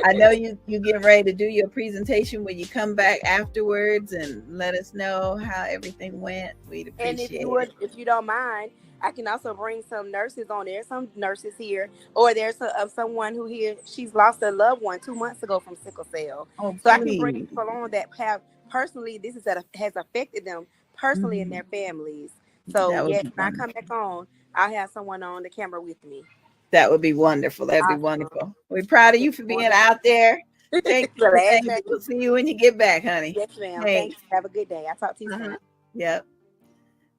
I know you get ready to do your presentation when you come back afterwards, and let us know how everything went. We'd appreciate it. If you don't mind, I can also bring some nurses on there, some nurses here, or there's someone who here, she's lost a loved one 2 months ago from sickle cell. Oh, so I can bring people on that have personally, has affected them personally in their families. So yes, when I come back on, I'll have someone on the camera with me. That would be wonderful. That'd be wonderful. We're proud of you for being out there. Thank you. We'll see you when you get back, honey. Yes, ma'am. Thanks. Have a good day. I'll talk to you soon. Yep.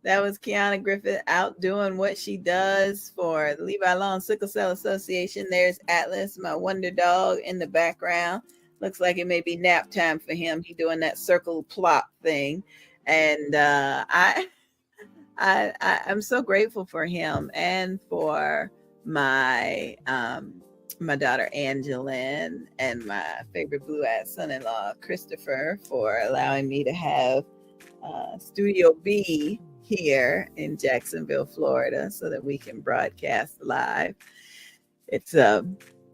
That was Kiana Griffith out doing what she does for the Levi Long Sickle Cell Association. There's Atlas, my wonder dog, in the background. Looks like it may be nap time for him. He's doing that circle plot thing. And I'm so grateful for him and for my my daughter Angeline and my favorite blue-eyed son-in-law Christopher for allowing me to have Studio B here in Jacksonville, Florida, so that we can broadcast live. It's a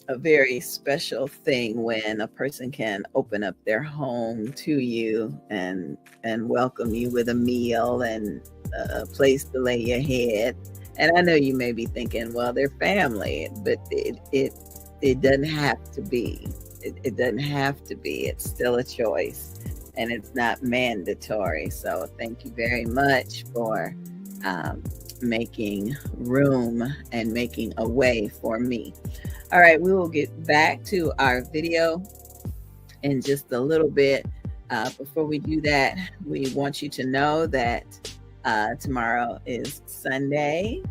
very special thing when a person can open up their home to you and welcome you with a meal and a place to lay your head. And I know you may be thinking, well, they're family, but it doesn't have to be. It doesn't have to be. It's still a choice, and it's not mandatory. So thank you very much for making room and making a way for me. All right, we will get back to our video in just a little bit. Before we do that, we want you to know that tomorrow is Sunday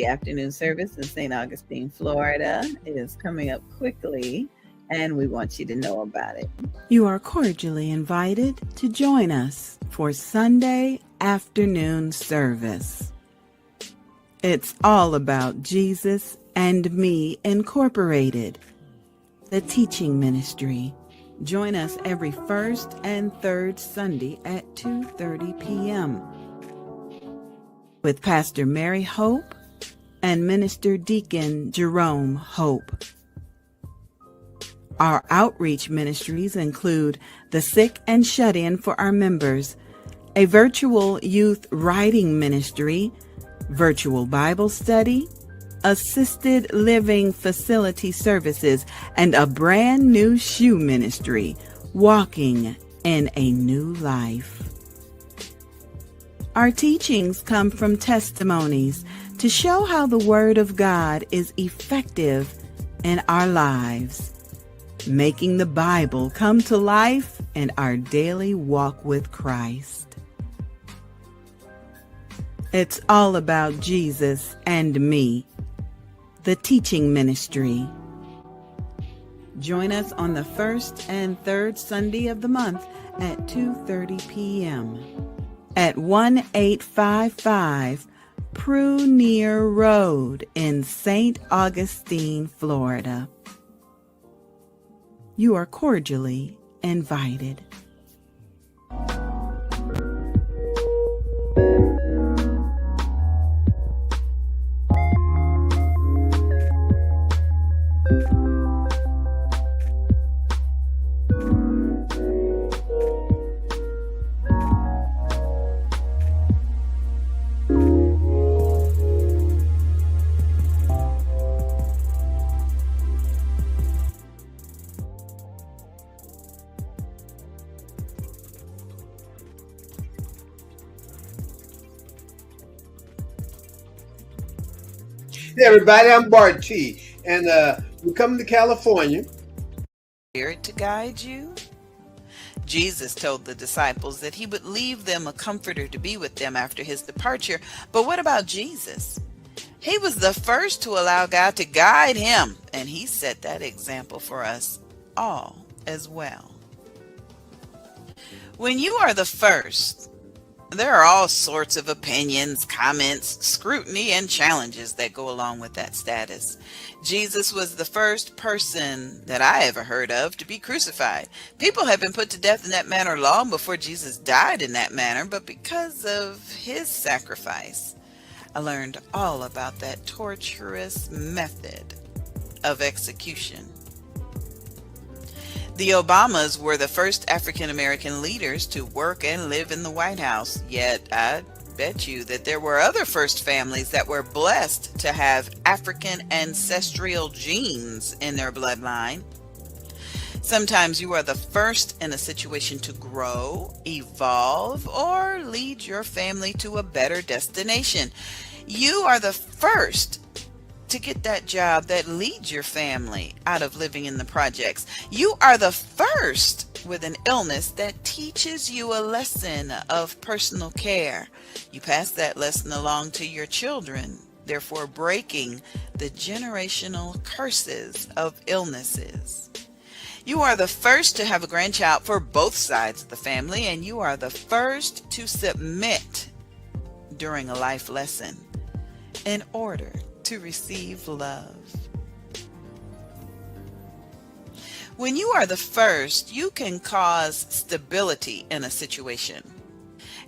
afternoon service in St. Augustine, Florida. It is coming up quickly. and we want you to know about it. You are cordially invited to join us for Sunday afternoon service. It's all about Jesus and Me Incorporated, the teaching ministry. Join us every first and third Sunday at 2:30 p.m. with Pastor Mary Hope and Minister Deacon Jerome Hope. Our outreach ministries include the Sick and Shut-In for our members, a virtual youth writing ministry, virtual Bible study, assisted living facility services, and a brand new shoe ministry, Walking in a New Life. Our teachings come from testimonies to show how the Word of God is effective in our lives, making the Bible come to life in our daily walk with Christ. It's all about Jesus and Me, the teaching ministry. Join us on the first and third Sunday of the month at 2:30 p.m. at 1855 Prunier Road in St. Augustine, Florida. You are cordially invited. Hey everybody, I'm Bart T, and we're coming to California. Spirit to guide you? Jesus told the disciples that he would leave them a comforter to be with them after his departure. But what about Jesus? He was the first to allow God to guide him, and he set that example for us all as well. When you are the first, there are all sorts of opinions, comments, scrutiny, and challenges that go along with that status. Jesus was the first person that I ever heard of to be crucified. People have been put to death in that manner long before Jesus died in that manner, but because of his sacrifice, I learned all about that torturous method of execution. The Obamas were the first African American leaders to work and live in the White House, yet I bet you that there were other first families that were blessed to have African ancestral genes in their bloodline. Sometimes you are the first in a situation to grow, evolve, or lead your family to a better destination. You are the first to get that job that leads your family out of living in the projects. You are the first with an illness that teaches you a lesson of personal care. You pass that lesson along to your children, therefore breaking the generational curses of illnesses. You are the first to have a grandchild for both sides of the family, and you are the first to submit during a life lesson in order to receive love. When you are the first, you can cause stability in a situation.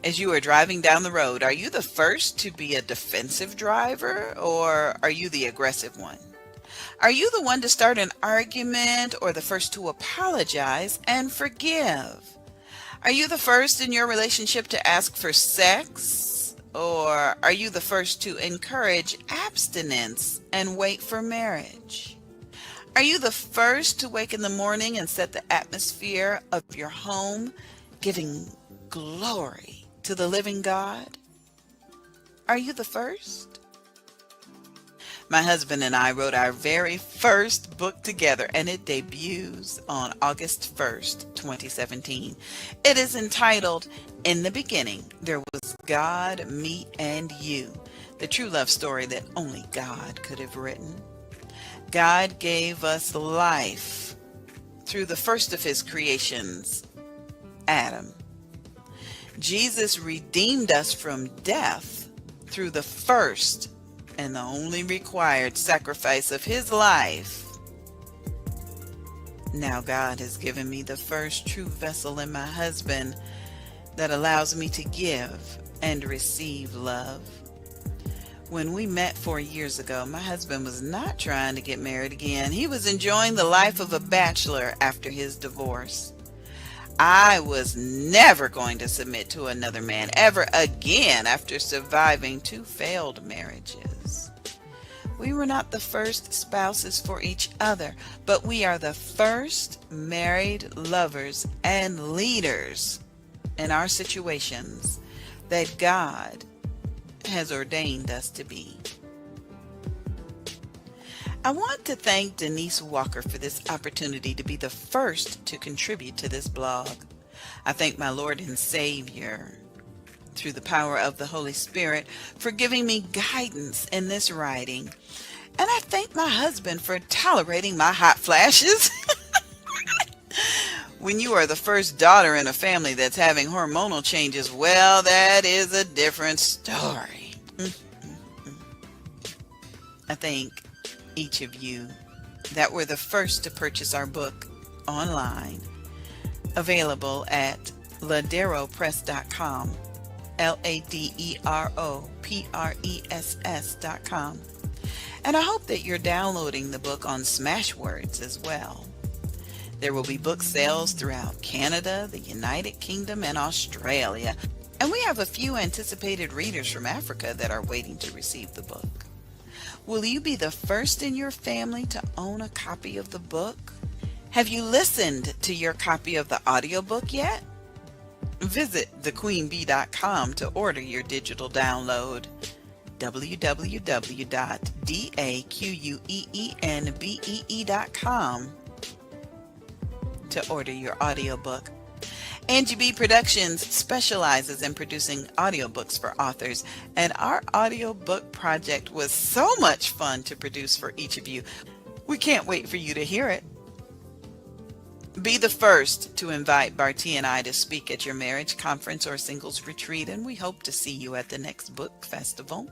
As you are driving down the road, are you the first to be a defensive driver, or are you the aggressive one? Are you the one to start an argument, or the first to apologize and forgive? Are you the first in your relationship to ask for sex? Or are you the first to encourage abstinence and wait for marriage? Are you the first to wake in the morning and set the atmosphere of your home, giving glory to the living God? Are you the first? My husband and I wrote our very first book together, and it debuts on August 1st, 2017. It is entitled, In the Beginning, There Was God, Me, and You, the true love story that only God could have written. God gave us life through the first of his creations, Adam. Jesus redeemed us from death through the first and the only required sacrifice of his life. Now God has given me the first true vessel in my husband that allows me to give and receive love. When we met 4 years ago, my husband was not trying to get married again. He was enjoying the life of a bachelor after his divorce. I was never going to submit to another man ever again after surviving 2 failed marriages. We were not the first spouses for each other, but we are the first married lovers and leaders in our situations that God has ordained us to be. I want to thank Denise Walker for this opportunity to be the first to contribute to this blog. I thank my Lord and Savior, through the power of the Holy Spirit, for giving me guidance in this writing. And I thank my husband for tolerating my hot flashes. When you are the first daughter in a family that's having hormonal changes, well, that is a different story. I thank each of you that were the first to purchase our book online, available at laderopress.com, LADEROPRESS.com. And I hope that you're downloading the book on Smashwords as well. There will be book sales throughout Canada, the United Kingdom, and Australia. And we have a few anticipated readers from Africa that are waiting to receive the book. Will you be the first in your family to own a copy of the book? Have you listened to your copy of the audiobook yet? Visit thequeenbee.com to order your digital download. www.daqueenbee.com to order your audiobook. Angie B Productions specializes in producing audiobooks for authors, and our audiobook project was so much fun to produce for each of you. We can't wait for you to hear it. Be the first to invite Barty and I to speak at your marriage conference or singles retreat, and we hope to see you at the next book festival.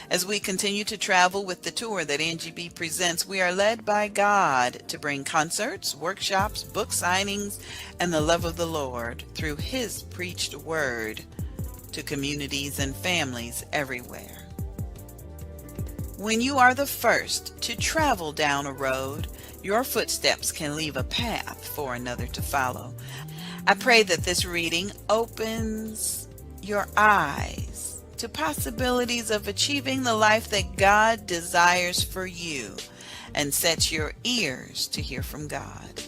As we continue to travel with the tour that Angie B presents, we are led by God to bring concerts, workshops, book signings, and the love of the Lord through His preached word to communities and families everywhere. When you are the first to travel down a road, your footsteps can leave a path for another to follow. I pray that this reading opens your eyes to possibilities of achieving the life that God desires for you and sets your ears to hear from God.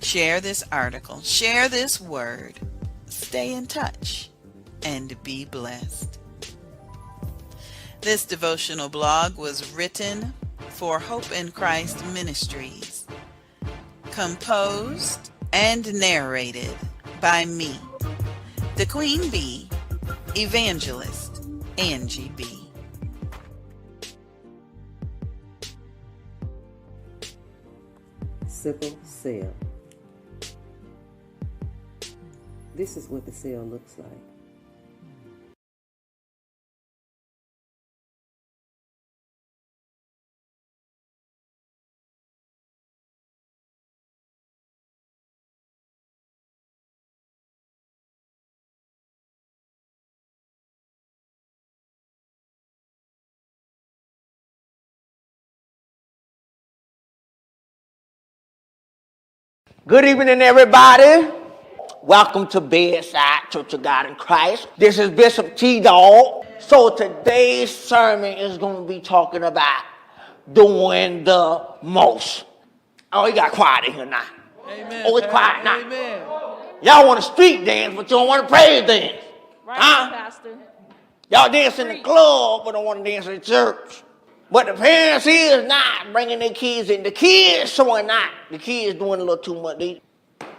Share this article, share this word, stay in touch, and be blessed. This devotional blog was written for Hope in Christ Ministries, composed and narrated by me, the Queen Bee, Evangelist Angie B. Sickle cell. This is what the cell looks like. Good evening, everybody. Welcome to Bedside Church of God in Christ. This is Bishop T-Dog. So today's sermon is going to be talking about doing the most. Oh, it got quiet in here now. Amen. Oh, it's quiet now. Amen. Y'all want to street dance, but you don't want to praise dance. Right, Pastor. Y'all dance in the club, but don't want to dance in the church. But the parents is not bringing their kids in. The kids showing not. The kids doing a little too much.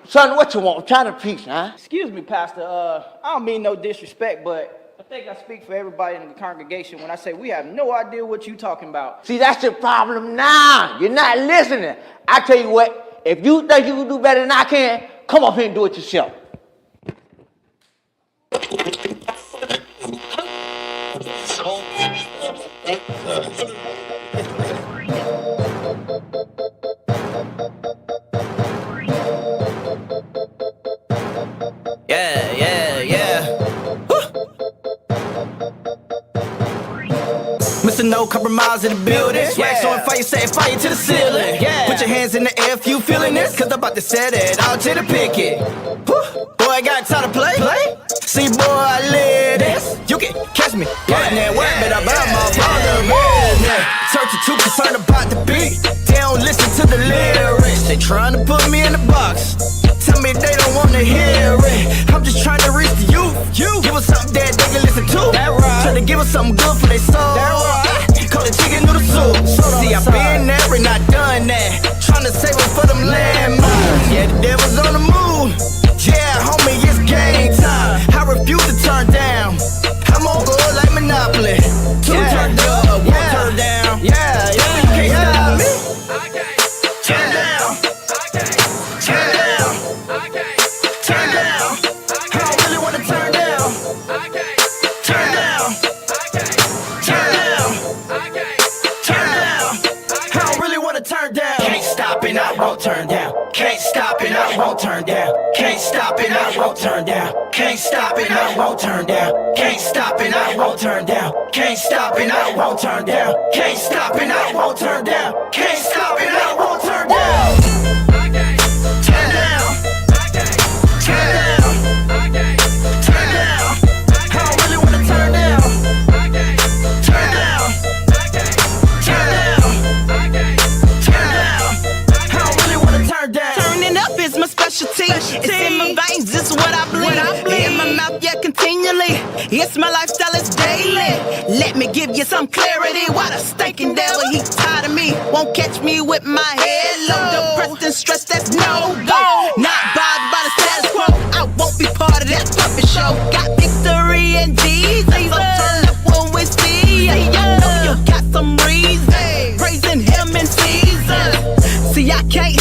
Son, what you want? Try to preach, huh? Excuse me, Pastor. I don't mean no disrespect, but think I speak for everybody in the congregation when I say we have no idea what you're talking about. See, that's the problem now. You're not listening. I tell you what, if you think you can do better than I can, come up here and do it yourself. Mr. No compromise in the building. Wax on fire, set fire to the ceiling. Put your hands in the air if you feeling this, cause I'm about to set it out to the picket. Boy, I got time to play. See, boy, I live this. You can catch me putting that work, but I'm my father. Searching too concerned about the beat. They don't listen to the lyrics. They trying to put me in the box. Tell me they don't wanna hear it. I'm just trying to reach the youth. Give us something that they can listen to. Try to give us something good for their soul. Call it chicken noodle soup. See, I've been there and I done that. Trying to save it for them landmines. Yeah, the devil's on the move. Yeah, homie, it's game time. I refuse to turn down. I'm on good like Monopoly. Two turned up, one turned down. Yeah, you can't stop me. Turn down. Turn down. Turn down. I don't really wanna turn down. Turn down. Turn down. Turn down. I don't really wanna turn down. Can't stop and I won't turn down. Can't stop and I won't turn down. Can't stop and I won't turn down. Can't stop and I won't turn down. Can't stop and I won't turn down. Can't stop and I won't turn down. Can't stop and I won't turn down. Can't stop and I won't turn down. Turn down. Turn down. Turn down. I don't really wanna turn down. Turn down. Turn down. Turn down. I don't really wanna turn down. Turning up is my specialty. It's in my veins, this is what I bleed. In my mouth, yeah, continually. It's my lifestyle, it's daily. Let me give you some clarity. Why the stinking devil, he tired of me. Won't catch me with my head low. Depressed and stressed, that's no go. Not bothered by the status quo. I won't be part of that puppet show. Got victory in Jesus. So turn up when we see ya. I know you got some reason. Praising him in season. See, I can't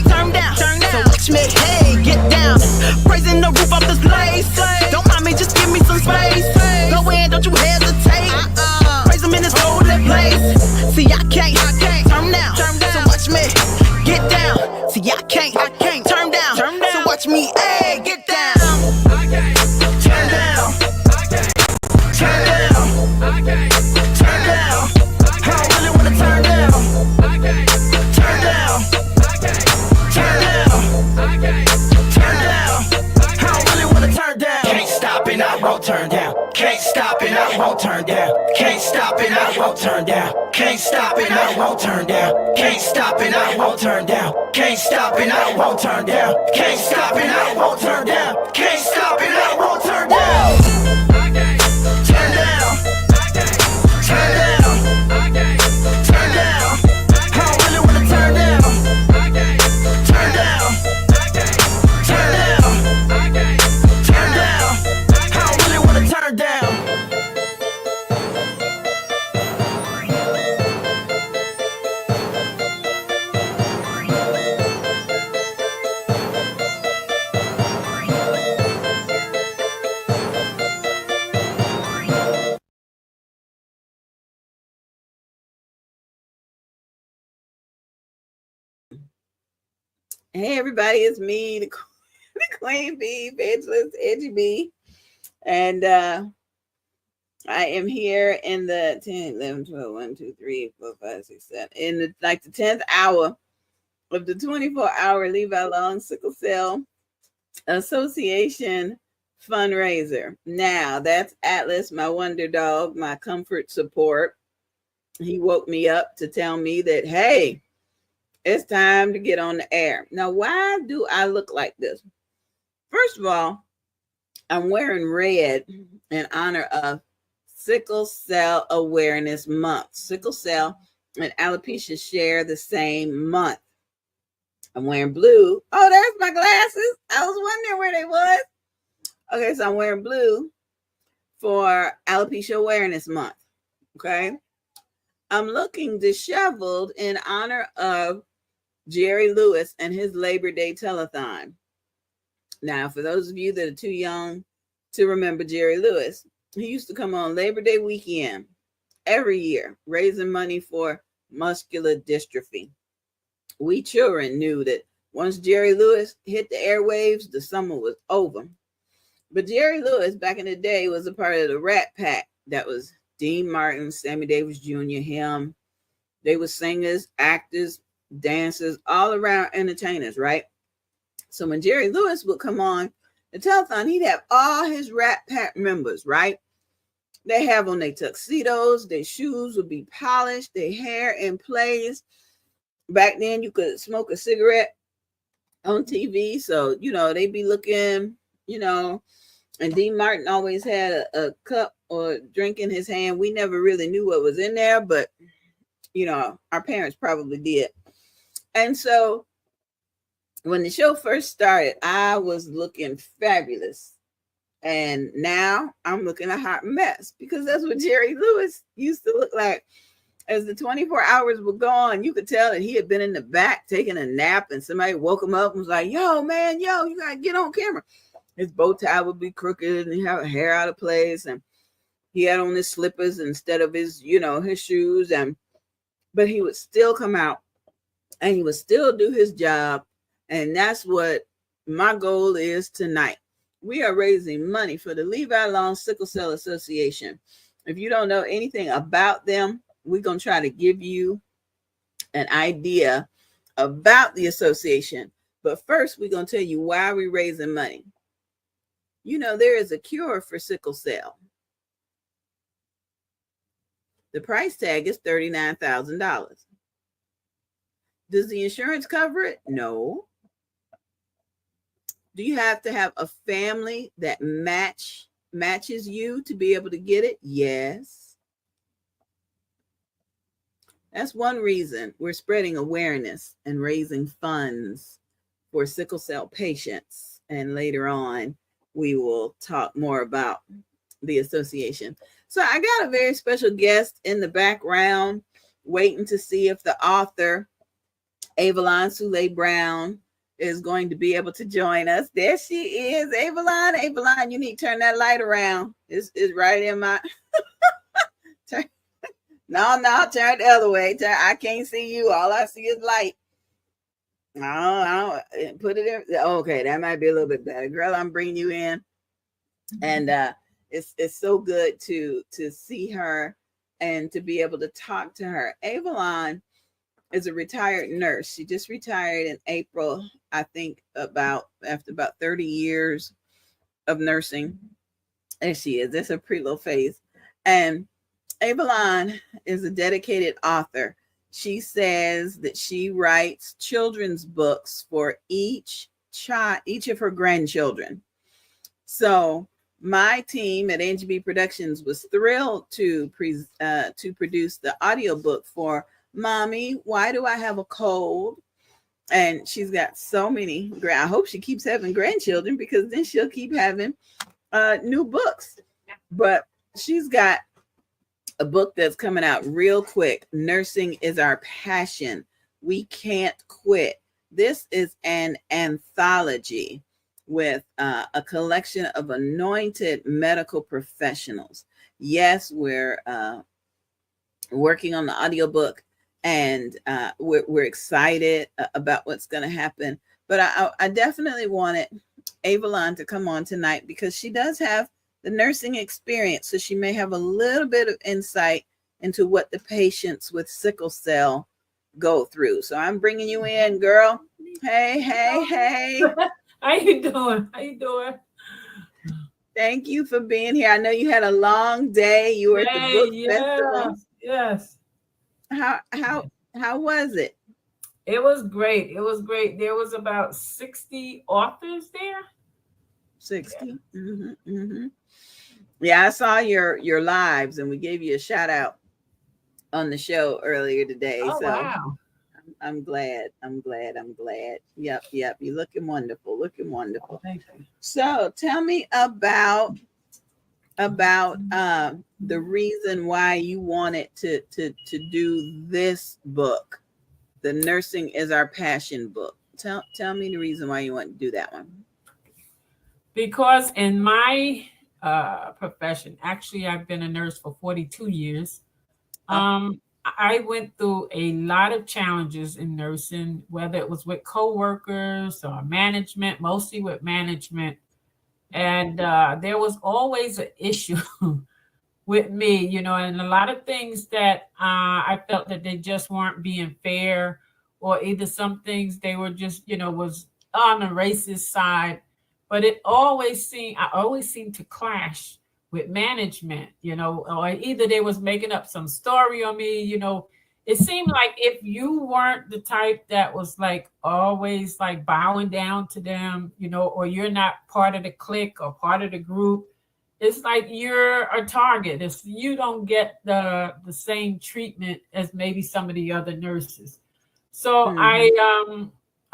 turn down. So watch me, hey, get down. Praising the roof of this place. Don't mind me, just give me some space. Go in, don't you hesitate. Praise him in this holy place. See, I can't turn down. So watch me, get down. See, I can't turn down. So watch me, hey, get down. Turn down. Turn down. Turn down. I don't really wanna turn down. Turn down. Turn down. Turn down. I don't really wanna turn down. Can't stop and I won't turn down. Can't stop and I won't turn down. Can't stop and I won't turn down. Can't stop and I won't turn down. Can't stop and I won't turn down. Can't stop and I won't turn down. Can't stop and I won't turn down. Can't stop and I won't turn down. Turn down. Turn down. Turn down. I don't really wanna turn down. Turn down. Turn down. Turn down. I don't really wanna turn down. Hey everybody, it's me, the Queen Bee, Evangelist Edgy B. And I am here in the 10, 11, 12, 1, 2, 3, 4, 5, 6, 7, in the 10th hour of the 24-hour Levi Long Sickle Cell Association fundraiser. Now, that's Atlas, my wonder dog, my comfort support. He woke me up to tell me that, hey, it's time to get on the air. Now, why do I look like this? First of all, I'm wearing red in honor of Sickle Cell Awareness Month. Sickle cell and alopecia share the same month. I'm wearing blue. Oh, there's my glasses. I was wondering where they was. Okay, so I'm wearing blue for Alopecia Awareness Month. Okay. I'm looking disheveled in honor of Jerry Lewis and his Labor Day telethon. Now, for those of you that are too young to remember Jerry Lewis, he used to come on Labor Day weekend every year, raising money for muscular dystrophy. We children knew that once Jerry Lewis hit the airwaves, the summer was over. But Jerry Lewis, back in the day, was a part of the Rat Pack. That was Dean Martin, Sammy Davis Jr., him. They were singers, actors, dancers, all around entertainers, right? So when Jerry Lewis would come on the telethon, he'd have all his Rat Pack members, right? They have on their tuxedos, their shoes would be polished, their hair in place. Back then, you could smoke a cigarette on TV. So, they'd be looking, and Dean Martin always had a cup or drink in his hand. We never really knew what was in there, but, our parents probably did. And so when the show first started, I was looking fabulous. And now I'm looking a hot mess because that's what Jerry Lewis used to look like. As the 24 hours were gone, you could tell that he had been in the back taking a nap, and somebody woke him up and was like, yo, man, you got to get on camera. His bow tie would be crooked and he had hair out of place, and he had on his slippers instead of his, his shoes. But he would still come out and he would still do his job. And that's what my goal is tonight. We are raising money for the Levi Long Sickle Cell Association. If you don't know anything about them, we're going to try to give you an idea about the association. But first, we're going to tell you why we're raising money. There is a cure for sickle cell. The price tag is $39,000. Does the insurance cover it? No. Do you have to have a family that matches you to be able to get it? Yes. That's one reason we're spreading awareness and raising funds for sickle cell patients. And later on, we will talk more about the association. So I got a very special guest in the background, waiting to see if the author, Avalon Soule Brown, is going to be able to join us. There she is, Avalon. Avalon, you need to turn that light around. It's right in my... No, turn the other way. I can't see you. All I see is light. I don't put it in. Okay, that might be a little bit better. Girl, I'm bringing you in. And it's so good to see her and to be able to talk to her. Avalon is a retired nurse. She just retired in April, I think, after about 30 years of nursing. There she is. That's her pretty little face. And Avalon is a dedicated author. She says that she writes children's books for each of her grandchildren. So my team at NGB Productions was thrilled to produce the audiobook for Mommy, Why Do I Have a Cold? And she's got so many. I hope she keeps having grandchildren, because then she'll keep having new books. But she's got a book that's coming out real quick. Nursing is Our Passion. We Can't Quit. This is an anthology with a collection of anointed medical professionals. Yes, we're working on the audiobook, and we're excited about what's going to happen. But I definitely wanted Avalon to come on tonight because she does have the nursing experience, so she may have a little bit of insight into what the patients with sickle cell go through. So I'm bringing you in, girl. Hey. How you doing? Thank you for being here. I know you had a long day. You were at the book festival. Yes. How was it? It was great. There was about 60 authors there. 60. Yeah. Mm-hmm. Yeah, I saw your lives, and we gave you a shout out on the show earlier today. Oh, so wow. I'm glad. Yep. You're looking wonderful. Thank you. So tell me about about the reason why you wanted to do this book, the Nursing is Our Passion book. Tell me the reason why you want to do that one. Because in my profession, actually, I've been a nurse for 42 years. I went through a lot of challenges in nursing, whether it was with coworkers or management, mostly with management. And there was always an issue with me, you know, and a lot of things that I felt that they just weren't being fair, or either some things they were just, you know, was on the racist side. But I always seemed to clash with management, you know, or either they was making up some story on me, you know. It seemed like if you weren't the type that was like always like bowing down to them, you know, or you're not part of the clique or part of the group, it's like you're a target. If you don't get the same treatment as maybe some of the other nurses. So I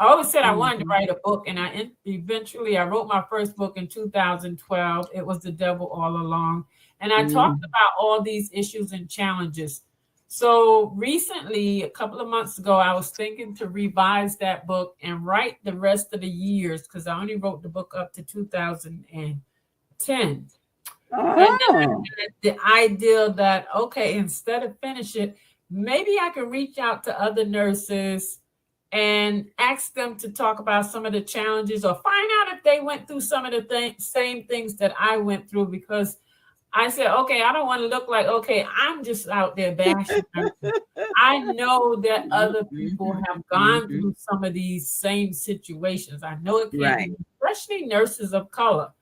always said I wanted to write a book, and eventually I wrote my first book in 2012. It was The Devil All Along. And I talked about all these issues and challenges. So recently, a couple of months ago, I was thinking to revise that book and write the rest of the years, because I only wrote the book up to 2010. And then I had the idea that, okay, instead of finish it, maybe I could reach out to other nurses and ask them to talk about some of the challenges, or find out if they went through some of the same things that I went through. Because I said, okay, I don't want to look like, okay, I'm just out there bashing nurses. I know that other people have gone through some of these same situations. I know it can be, especially nurses of color.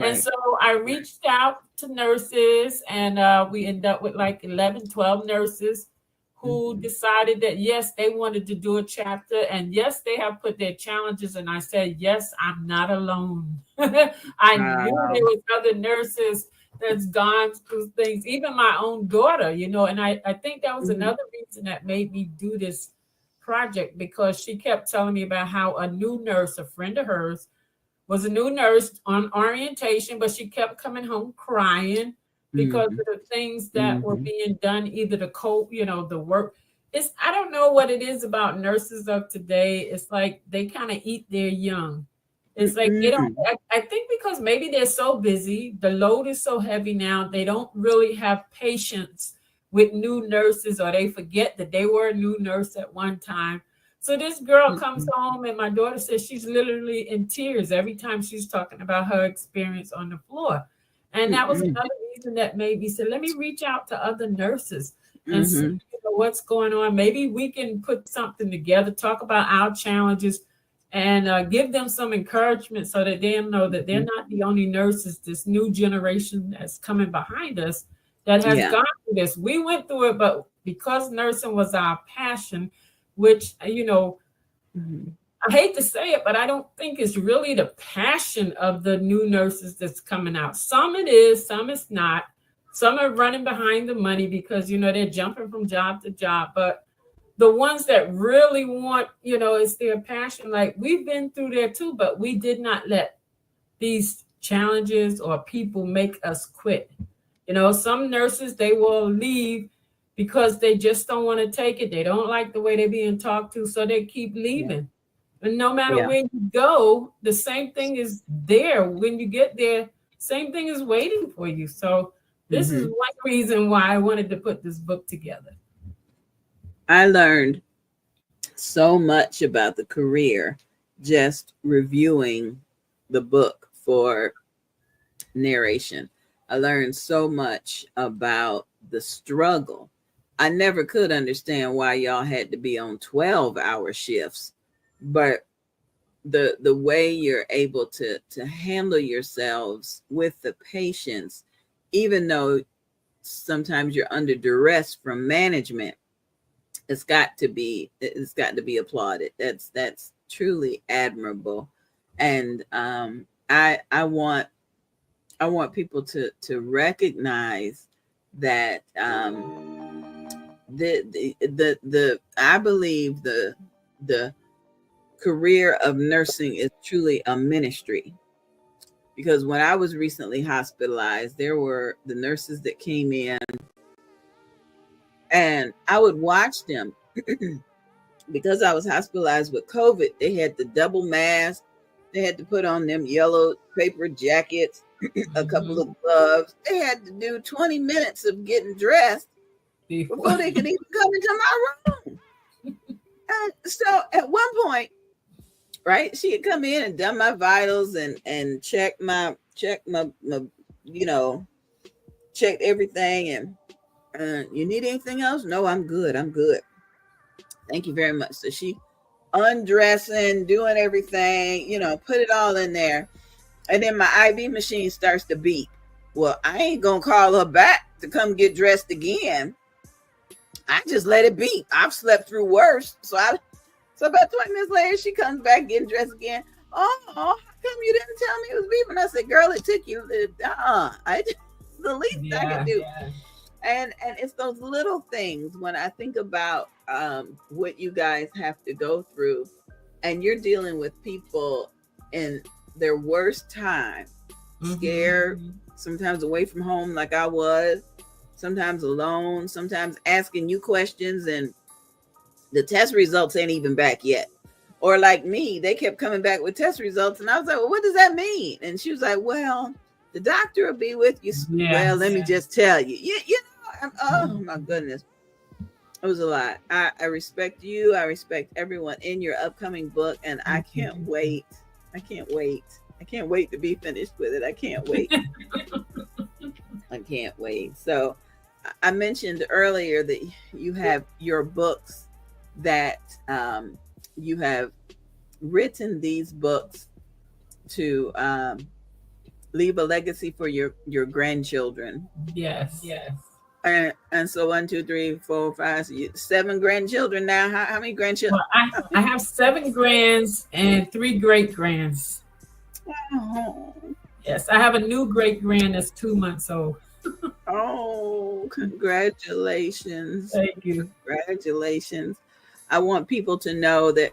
And so I reached out to nurses, and we ended up with like 11, 12 nurses who decided that, yes, they wanted to do a chapter, and yes, they have put their challenges. And I said, yes, I'm not alone. I knew there was other nurses that's gone through things, even my own daughter, you know. And I think that was another reason that made me do this project, because she kept telling me about how a new nurse, a friend of hers, was a new nurse on orientation, but she kept coming home crying because of the things that were being done, either the the work. I don't know what it is about nurses of today. It's like they kind of eat their young. It's like they don't, I think because maybe they're so busy, the load is so heavy now, they don't really have patience with new nurses, or they forget that they were a new nurse at one time. So this girl comes home, and my daughter says she's literally in tears every time she's talking about her experience on the floor. And that was another reason that made me say, let me reach out to other nurses and see what's going on. Maybe we can put something together, talk about our challenges, and give them some encouragement, so that they know that they're not the only nurses, this new generation that's coming behind us that has gone through this. We went through it, but because nursing was our passion, which, you know, I hate to say it, but I don't think it's really the passion of the new nurses that's coming out. Some it is, some it's not. Some are running behind the money because, you know, they're jumping from job to job. But the ones that really want, you know, it's their passion. Like, we've been through there too, but we did not let these challenges or people make us quit. You know, some nurses, they will leave because they just don't want to take it. They don't like the way they're being talked to, so they keep leaving. And no matter where you go, the same thing is there. When you get there, same thing is waiting for you. So this is one reason why I wanted to put this book together. I learned so much about the career just reviewing the book for narration. I learned so much about the struggle. I never could understand why y'all had to be on 12-hour shifts, but the way you're able to handle yourselves with the patients, even though sometimes you're under duress from management, it's got to be applauded. That's truly admirable. And I want people to recognize that I believe the career of nursing is truly a ministry. because when I was recently hospitalized, there were the nurses that came in, and I would watch them because I was hospitalized with COVID. They had the double mask. They had to put on them yellow paper jackets, a couple of gloves. They had to do 20 minutes of getting dressed before they could even come into my room. And so at one point, right, she had come in and done my vitals and checked my you know, checked everything. And you need anything else? No, I'm good. Thank you very much. So she undressing, doing everything, you know, put it all in there. And then my IV machine starts to beep. Well, I ain't gonna call her back to come get dressed again. I just let it beep. I've slept through worse. So about 20 minutes later, she comes back getting dressed again. Oh, how come you didn't tell me it was beeping? I said, girl, it took you. The least I could do. Yeah. And it's those little things when I think about what you guys have to go through, and you're dealing with people in their worst time, scared, sometimes away from home like I was, sometimes alone, sometimes asking you questions and the test results ain't even back yet. Or like me, they kept coming back with test results and I was like, well, what does that mean? And she was like, well, the doctor will be with you. Yes, well, let me just tell you. You know, oh my goodness. It was a lot. I respect you. I respect everyone in your upcoming book. And I can't wait. I can't wait. I can't wait to be finished with it. I can't wait. I can't wait. So I mentioned earlier that you have your books that you have written these books to leave a legacy for your grandchildren. Yes. And so 1, 2, 3, 4, 5, 7 grandchildren now. How many grandchildren? Well, I have 7 grands and 3 great grands. Oh. Yes, I have a new great grand that's 2 months old. Oh, congratulations. Thank you. Congratulations. I want people to know that,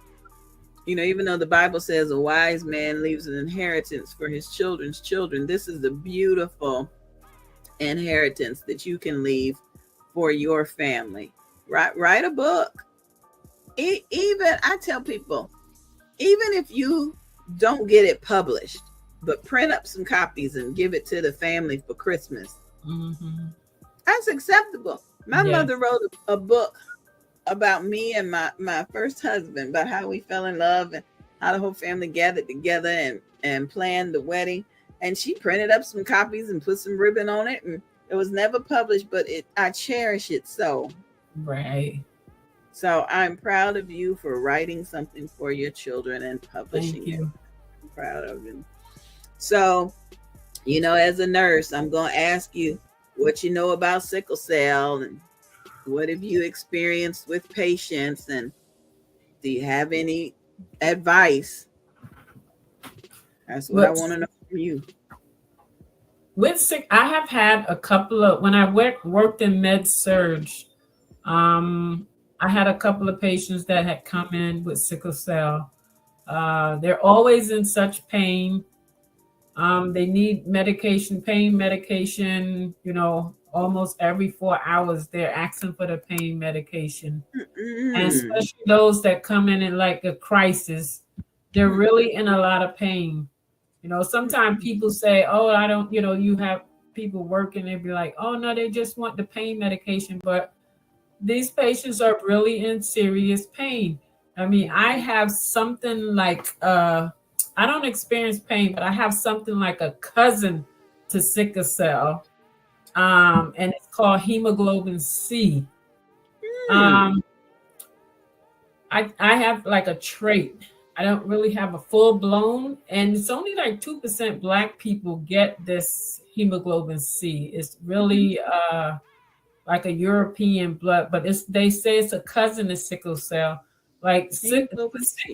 you know, even though the Bible says a wise man leaves an inheritance for his children's children, this is a beautiful inheritance that you can leave for your family. Write a book. Even I tell people, even if you don't get it published, but print up some copies and give it to the family for Christmas. That's acceptable. My mother wrote a book about me and my first husband, about how we fell in love and how the whole family gathered together and planned the wedding. And she printed up some copies and put some ribbon on it. And it was never published, but I cherish it so. Right. So I'm proud of you for writing something for your children and publishing it. I'm proud of you. So, you know, as a nurse, I'm going to ask you what you know about sickle cell and what have you experienced with patients, and do you have any advice? That's what I want to know from you. I have had a couple of, when I worked in med surge, I had a couple of patients that had come in with sickle cell. They're always in such pain. They need medication, pain medication, you know, almost every 4 hours they're asking for the pain medication. And especially those that come in like a crisis, they're really in a lot of pain. You know, sometimes people say, oh, I don't, you know, you have people working, they'd be like, oh no, they just want the pain medication. But these patients are really in serious pain. I mean, I have something like, I don't experience pain, but I have something like a cousin to sickle cell. And it's called hemoglobin C. I have like a trait. I don't really have a full blown, and it's only like 2% Black people get this hemoglobin C. It's really like a European blood, but they say it's a cousin of sickle cell. Like sickle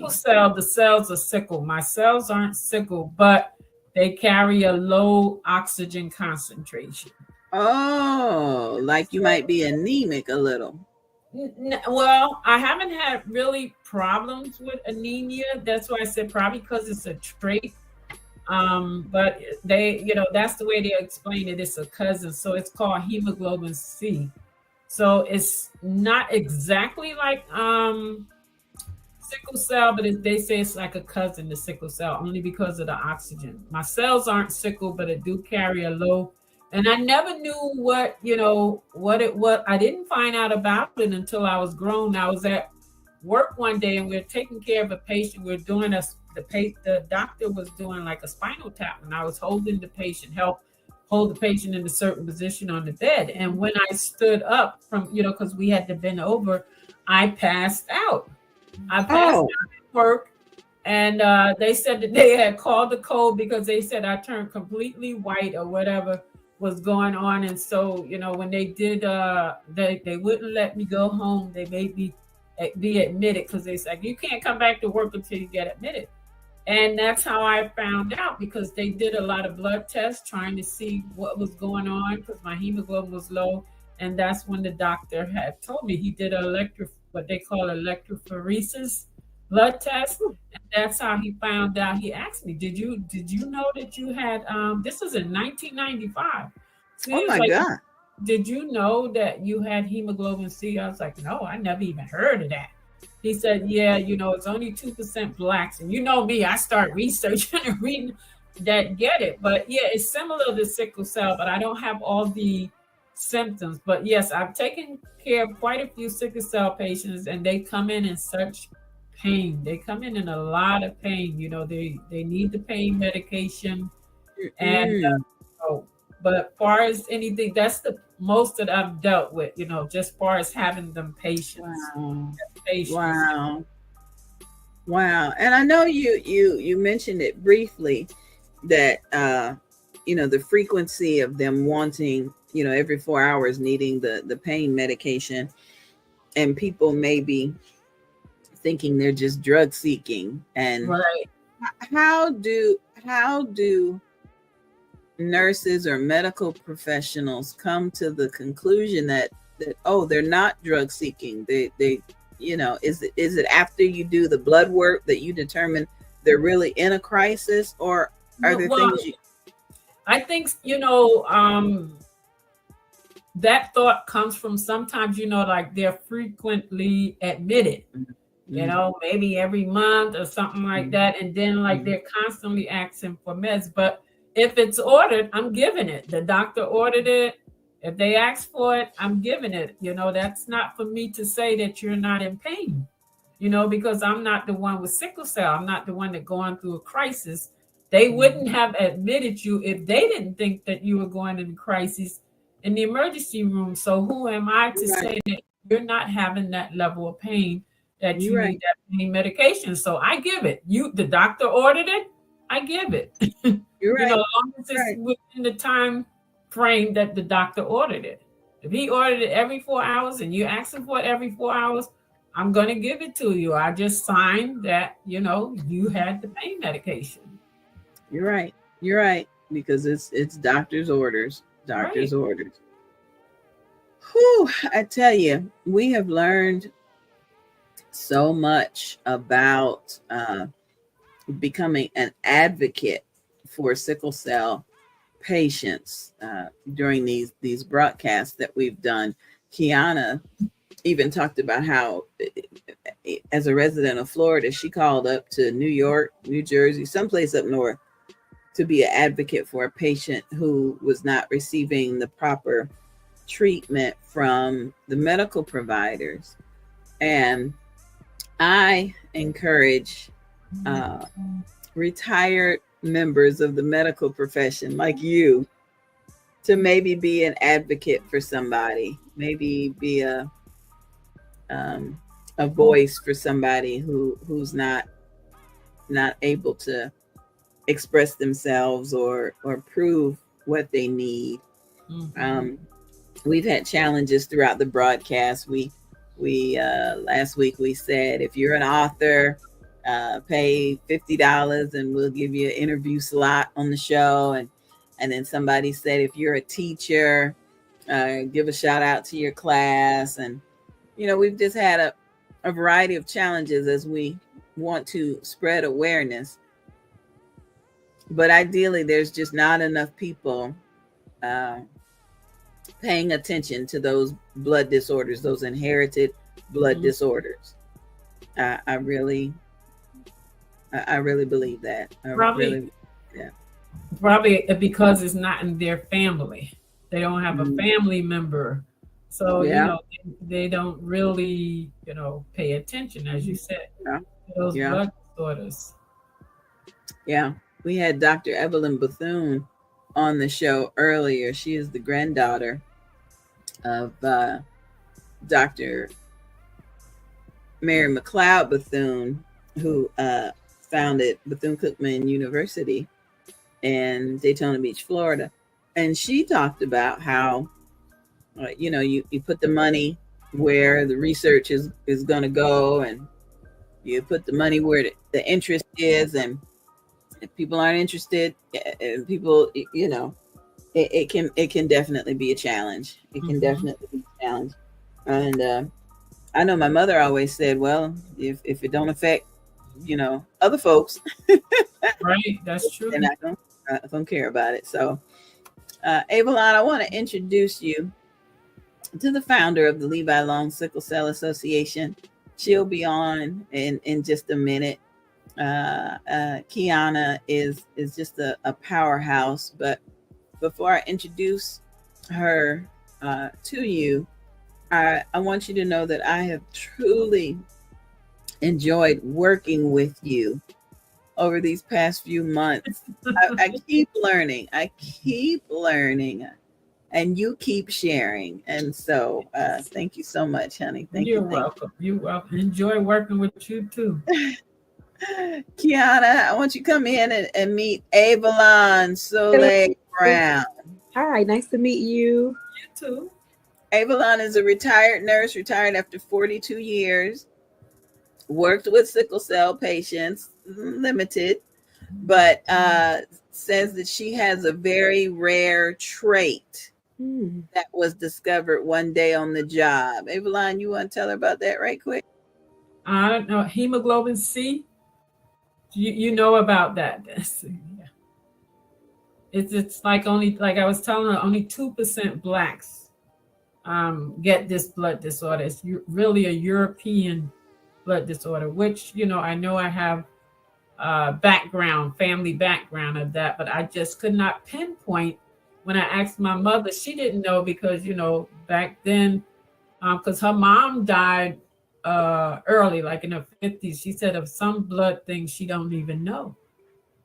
cell, the cells are sickle. My cells aren't sickle, but they carry a low oxygen concentration. Oh, like you might be anemic a little. Well, I haven't had really problems with anemia. That's why I said probably because it's a trait. But they, that's the way they explain it. It's a cousin, so it's called hemoglobin C. So it's not exactly like sickle cell, but they say it's like a cousin to sickle cell, only because of the oxygen. My cells aren't sickle, but it do carry a low. And I never knew what it was. I didn't find out about it until I was grown. I was at work one day and we were taking care of a patient. We were doing the doctor was doing like a spinal tap, and I was holding the patient, hold the patient in a certain position on the bed. And when I stood up from, because we had to bend over, I passed out. I passed out at work, and they said that they had called the code because they said I turned completely white or whatever was going on. And so, when they did, they wouldn't let me go home. They made me be admitted because they said, you can't come back to work until you get admitted. And that's how I found out, because they did a lot of blood tests trying to see what was going on because my hemoglobin was low. And that's when the doctor had told me he did what they call electrophoresis blood test. And that's how he found out. He asked me, did you know that you had, this was in 1995. So oh my God. Did you know that you had hemoglobin C? I was like, no, I never even heard of that. He said, yeah, it's only 2% blacks. And you know me, I start researching and reading that get it. But yeah, it's similar to sickle cell, but I don't have all the symptoms. But yes, I've taken care of quite a few sickle cell patients, and they come in such pain. They come in a lot of pain. They need the pain medication. And but as far as anything, that's the most that I've dealt with, just far as having them patients. Wow. And I know you mentioned it briefly that, the frequency of them wanting, every 4 hours needing the pain medication, and people may be thinking they're just drug seeking. And right. How do nurses or medical professionals come to the conclusion that they're not drug seeking? They is it after you do the blood work that you determine they're really in a crisis, or are there things I think that thought comes from sometimes like they're frequently admitted, maybe every month or something like that, and then like they're constantly asking for meds. But if it's ordered, I'm giving it. The doctor ordered it. If they ask for it, I'm giving it. That's not for me to say that you're not in pain, because I'm not the one with sickle cell. I'm not the one that going through a crisis. They wouldn't have admitted you if they didn't think that you were going in a crisis in the emergency room. So who am I to say that you're not having that level of pain, that you need that pain medication? So I give it. The doctor ordered it, I give it. You're right. As long as it's within the time frame that the doctor ordered it. If he ordered it every 4 hours and you're asking for it every 4 hours, I'm going to give it to you. I just signed that, you had the pain medication. You're right. Because it's doctor's orders. Orders. Whew, I tell you, we have learned so much about becoming an advocate for sickle cell patients during these broadcasts that we've done. Kiana even talked about how, as a resident of Florida, she called up to New York, New Jersey, someplace up north, to be an advocate for a patient who was not receiving the proper treatment from the medical providers. And I encourage retired members of the medical profession like you to maybe be an advocate for somebody, maybe be a voice for somebody who's not able to express themselves or prove what they need. We've had challenges throughout the broadcast. We last week we said, if you're an author, pay $50 and we'll give you an interview slot on the show. And then somebody said, if you're a teacher, give a shout out to your class. And we've just had a variety of challenges as we want to spread awareness. but ideally, there's just not enough people paying attention to those blood disorders, those inherited blood disorders. I really believe that. Probably because it's not in their family. They don't have a family member, so you know they don't really pay attention, as you said, to those blood disorders. Yeah, we had Dr. Evelyn Bethune on the show earlier. She is the granddaughter of Dr. Mary McLeod Bethune, who founded Bethune-Cookman University in Daytona Beach, Florida. And she talked about how, you put the money where the research is going to go, and you put the money where the interest is. And if people aren't interested, people, it can definitely be a challenge. It can definitely be a challenge. And I know my mother always said, well, if it don't affect, other folks, right, that's true. Then I don't care about it. So, Avalon, I want to introduce you to the founder of the Levi Long Sickle Cell Association. She'll be on in just a minute. Kiana is just a powerhouse. But before I introduce her to you, I want you to know that I have truly enjoyed working with you over these past few months. I keep learning. And you keep sharing. And so thank you so much, honey. You're welcome. You're welcome. Enjoy working with you too. Kiana, I want you to come in and meet Avalon Soleil Brown. Hi, nice to meet you. You too. Avalon is a retired nurse, retired after 42 years, worked with sickle cell patients, limited, but says that she has a very rare trait that was discovered one day on the job. Avalon, you want to tell her about that right quick? I don't know. Hemoglobin C? You know about that. It's like I was telling her, only 2% blacks get this blood disorder. It's really a European blood disorder, which, I know I have family background of that, but I just could not pinpoint. When I asked my mother, she didn't know because, back then, because her mom died early, like in her 50s. She said of some blood things she don't even know.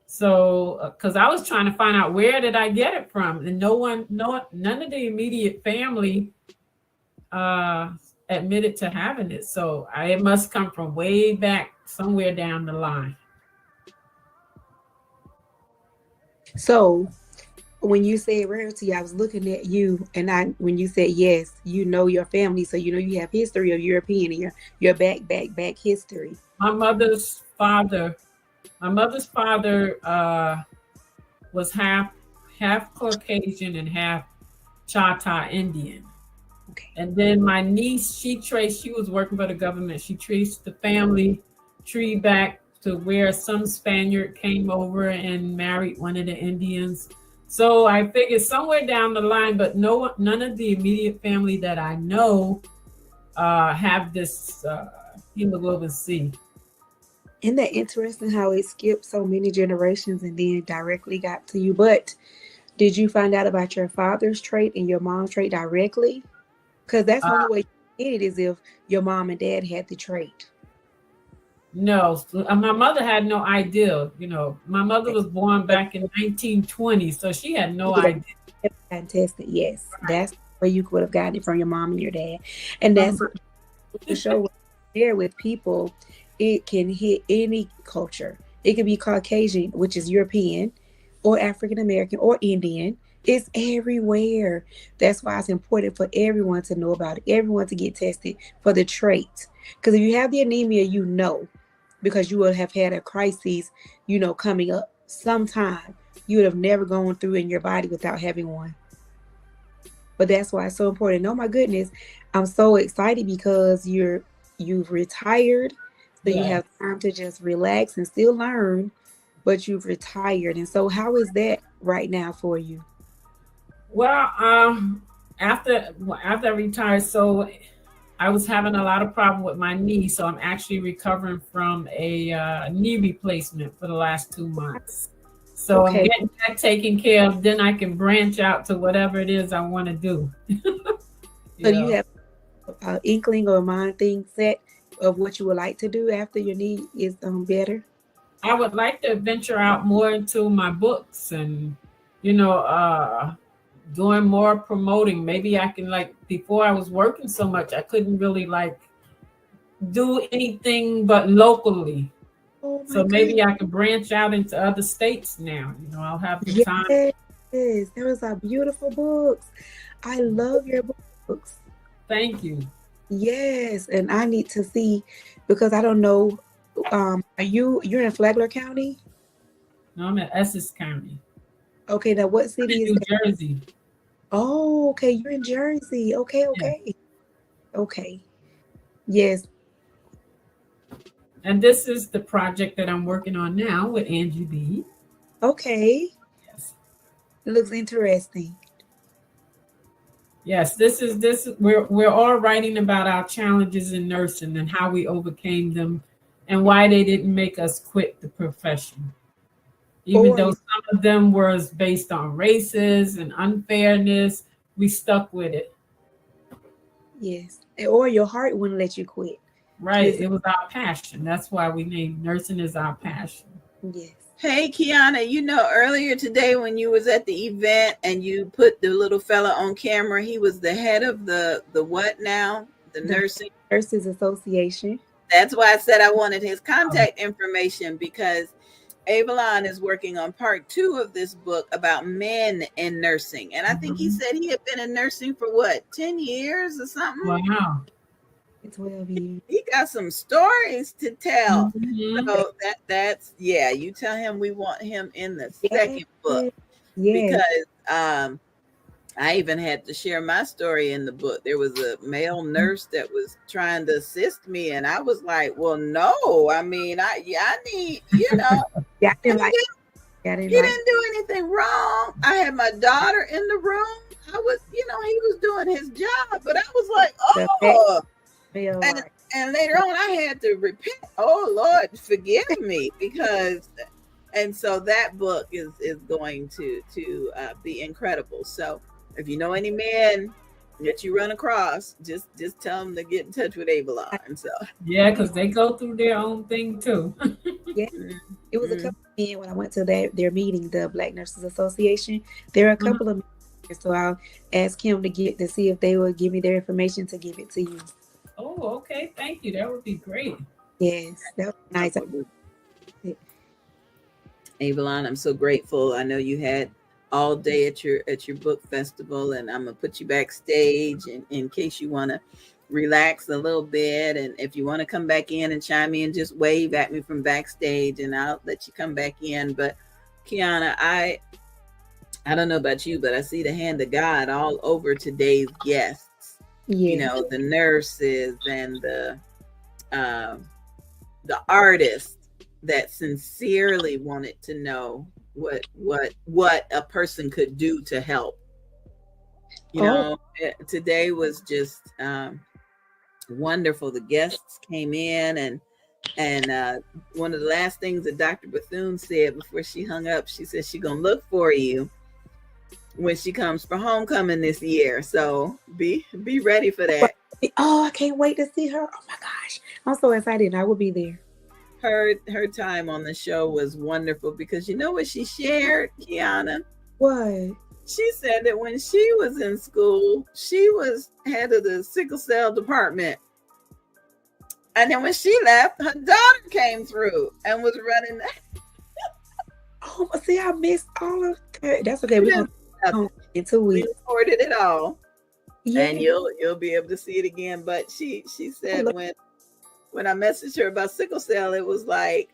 So, because I was trying to find out where did I get it from, and none of the immediate family admitted to having it. So it must come from way back somewhere down the line. So when you said rarity, I was looking at you, and when you said yes, your family, so you have history of European in your back history. My mother's father was half Caucasian and half Chata Indian. Okay. And then my niece, she was working for the government. She traced the family tree back to where some Spaniard came over and married one of the Indians. So I figured somewhere down the line, but none of the immediate family that I know have this hemoglobin C. Isn't that interesting how it skipped so many generations and then directly got to you? But did you find out about your father's trait and your mom's trait directly? Because that's the only way you get it is if your mom and dad had the trait. No, my mother had no idea. My mother was born back in 1920, so she had no idea. Fantastic. Yes, that's where you could have gotten it from your mom and your dad. And that's what the show was there with people. It can hit any culture. It can be Caucasian, which is European, or African American, or Indian. It's everywhere. That's why it's important for everyone to know about it, everyone to get tested for the traits. Because if you have the anemia, because you would have had a crisis, coming up sometime. You would have never gone through in your body without having one. But that's why it's so important. Oh my goodness, I'm so excited because you've retired, so you have time to just relax and still learn, but you've retired. And so how is that right now for you? Well, after I retired, so I was having a lot of problem with my knee, so I'm actually recovering from a knee replacement for the last 2 months. So I'm getting that taken care of, then I can branch out to whatever it is I want to do. So you have an inkling or a mind thing set of what you would like to do after your knee is better? I would like to venture out more into my books and, you know, doing more promoting. Maybe I can, like, before I was working so much, I couldn't really like do anything but locally. So maybe I can branch out into other states now. You know, I'll have the time. Yes, those are beautiful books. I love your books. Thank you. Yes, and I need to see, because I don't know. You're in Flagler County? No, I'm in Essex County. Okay, now what city is New that? Jersey. Oh, okay, you're in Jersey. Okay. Yes. And this is the project that I'm working on now with Angie B. Okay. Yes. It looks interesting. Yes, this is we're all writing about our challenges in nursing and how we overcame them and why they didn't make us quit the profession. Even though some of them was based on races and unfairness, we stuck with it. Yes. Or your heart wouldn't let you quit. Right. It was our passion. That's why we named Nursing is Our Passion. Yes. Hey, Kiana, you know, earlier today when you was at the event and you put the little fella on camera, he was the head of the what now? The Nursing Nurses Association. That's why I said I wanted his contact information, because Avalon is working on part 2 of this book about men in nursing. And I think he said he had been in nursing for what, 10 years or something? Wow. 12 years. He got some stories to tell. So that's you tell him we want him in the second book. Because I even had to share my story in the book. There was a male nurse that was trying to assist me, and I was like, well, no, I mean, I need, you know. He didn't do anything wrong. I had my daughter in the room. I was, you know, he was doing his job, but I was like, oh. And later on, I had to repent. Oh, Lord, forgive me, because, and so that book is going to be incredible. So if you know any men that you run across, just tell them to get in touch with Avalon. So yeah, because they go through their own thing too. Yeah, it was a couple of men when I went to their meeting, the Black Nurses Association. There are a couple of men, so I'll ask him to see if they will give me their information to give it to you. Oh, okay. Thank you. That would be great. Yes, that would be nice. Avalon, I'm so grateful. I know you had all day at your book festival, and I'm gonna put you backstage in case you want to relax a little bit, and if you want to come back in and chime in, just wave at me from backstage and I'll let you come back in. But Kiana, I don't know about you, but I see the hand of God all over today's guests. You know, the nurses and the artists that sincerely wanted to know what a person could do to help. You know, today was just wonderful. The guests came in, and one of the last things that Dr. Bethune said before she hung up, she said she's gonna look for you when she comes for homecoming this year. So be ready for that. Oh, I can't wait to see her. Oh my gosh, I'm so excited. I will be there. Her time on the show was wonderful, because you know what she shared, Kiana? What? She said that when she was in school, she was head of the sickle cell department. And then when she left, her daughter came through and was running that. Oh, see, I missed all of that. That's okay. We're going to in 2 weeks. We recorded it all. Yeah. And you'll be able to see it again. But she said when I messaged her about sickle cell, it was like,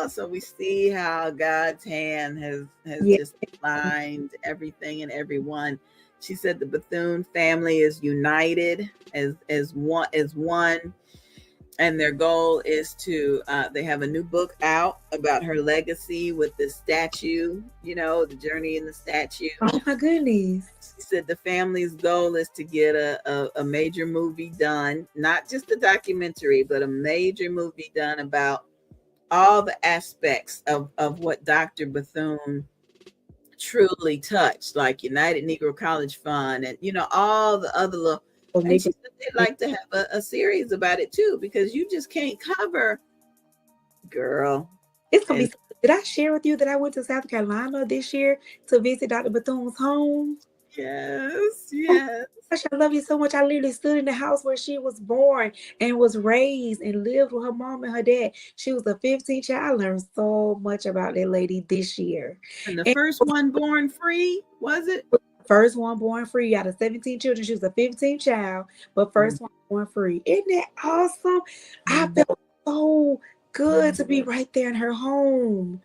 so we see how God's hand has just aligned everything and everyone. She said the Bethune family is united as one. and their goal is to they have a new book out about her legacy with the statue, the journey in the statue. Oh my goodness. She said the family's goal is to get a major movie done, not just a documentary, but a major movie done about all the aspects of what Dr. Bethune truly touched, like United Negro College Fund and all the other little. And she said they'd like to have a series about it too, because you just can't cover, girl. It's gonna be. Did I share with you that I went to South Carolina this year to visit Dr. Bethune's home? Yes. Oh, gosh, I love you so much. I literally stood in the house where she was born and was raised and lived with her mom and her dad. She was a 15th child. I learned so much about that lady this year. And the first one born free, was it? First one born free out of 17 children. She was a 15th child, but first one born free. Isn't that awesome? I felt so good to be right there in her home.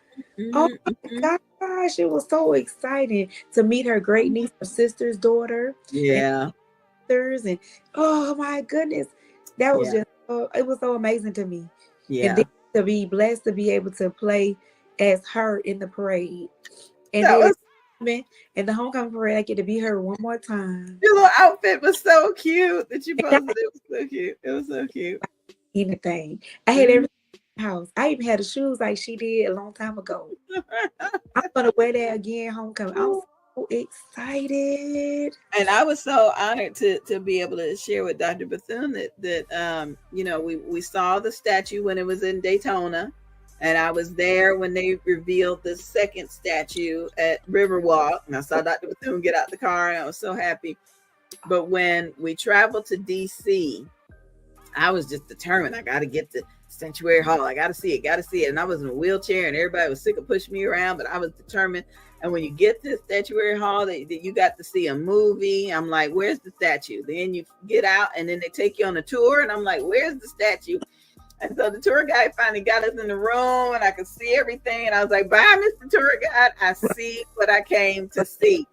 Oh my gosh, it was so exciting to meet her great niece, her sister's daughter. Yeah. And oh my goodness, that was just it was so amazing to me. Yeah. And then to be blessed to be able to play as her in the parade. And in the homecoming parade, I get to be her one more time. Your little outfit was so cute that you posted. It was so cute. It was so cute. Anything. I had everything in the house. I even had the shoes like she did a long time ago. I'm gonna wear that again homecoming. I'm so excited. And I was so honored to be able to share with Dr. Bethune that we saw the statue when it was in Daytona. And I was there when they revealed the second statue at Riverwalk. And I saw Dr. Bethune get out the car, and I was so happy. But when we traveled to DC, I was just determined. I got to get to Sanctuary Hall. I got to see it. And I was in a wheelchair, and everybody was sick of pushing me around, but I was determined. And when you get to Statuary Hall, you got to see a movie. I'm like, where's the statue? Then you get out, and then they take you on a tour, and I'm like, where's the statue? And so the tour guide finally got us in the room, and I could see everything. And I was like, bye, Mr. Tour Guide. I see what I came to see.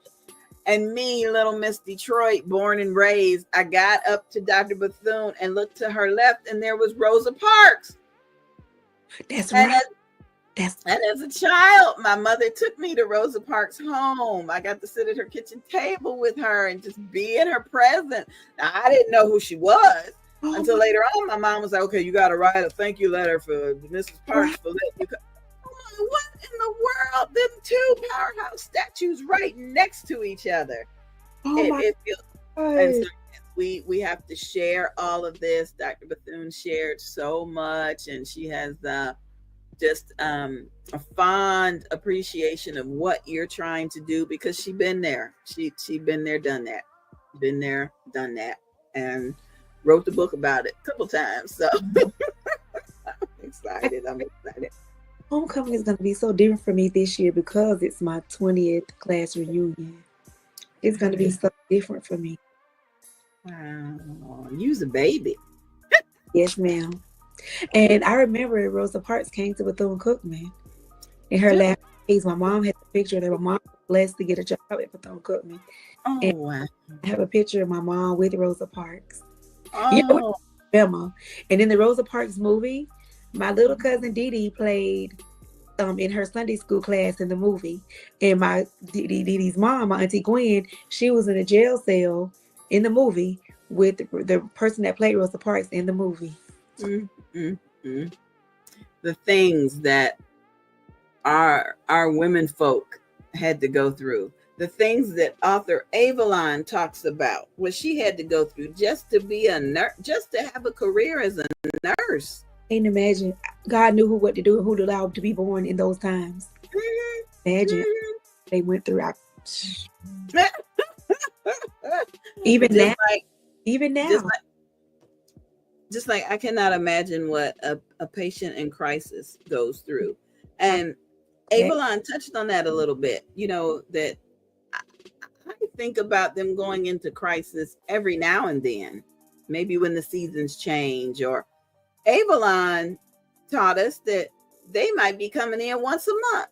And me, little Miss Detroit, born and raised, I got up to Dr. Bethune and looked to her left, and there was Rosa Parks. That's right. And as a child, my mother took me to Rosa Parks' home. I got to sit at her kitchen table with her and just be in her presence. Now, I didn't know who she was. Until later on, my mom was like, okay, you got to write a thank you letter for Mrs. Parks for letting you come. I'm like, what in the world? Them two powerhouse statues right next to each other. And so we have to share all of this. Dr. Bethune shared so much, and she has just a fond appreciation of what you're trying to do, because she's been there. She been there, done that. Been there, done that. And wrote the book about it a couple times. So I'm excited. Homecoming is going to be so different for me this year because it's my 20th class reunion. It's going to be so different for me. Wow. You's a baby. Yes, ma'am. And I remember Rosa Parks came to Bethune-Cookman in her last days. My mom had a picture that my mom was blessed to get a job at Bethune-Cookman. Oh, and wow. I have a picture of my mom with Rosa Parks. Oh. Emma. And in the Rosa Parks movie, my little cousin Dee Dee played in her Sunday school class in the movie. And my Dee Dee's mom, my Auntie Gwen, she was in a jail cell in the movie with the person that played Rosa Parks in the movie. Mm-hmm. The things that our women folk had to go through. The things that author Avalon talks about, what she had to go through just to be a nurse, just to have a career as a nurse. Can't imagine. God knew what to do and who to allow to be born in those times. Imagine they went through. Even now. Just like I cannot imagine what a patient in crisis goes through. And Avalon touched on that a little bit, that I think about them going into crisis every now and then, maybe when the seasons change. Or Avalon taught us that they might be coming in once a month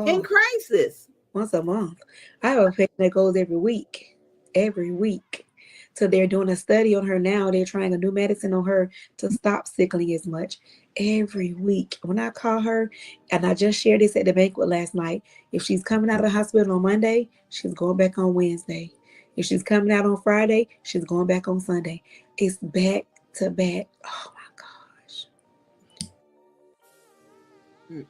in crisis. Once a month. I have a patient that goes every week. So they're doing a study on her now. They're trying a new medicine on her to stop sickling as much. Every week, when I call her, and I just shared this at the banquet last night, if she's coming out of the hospital on Monday, she's going back on Wednesday. If she's coming out on Friday, she's going back on Sunday. It's back to back. Oh my gosh.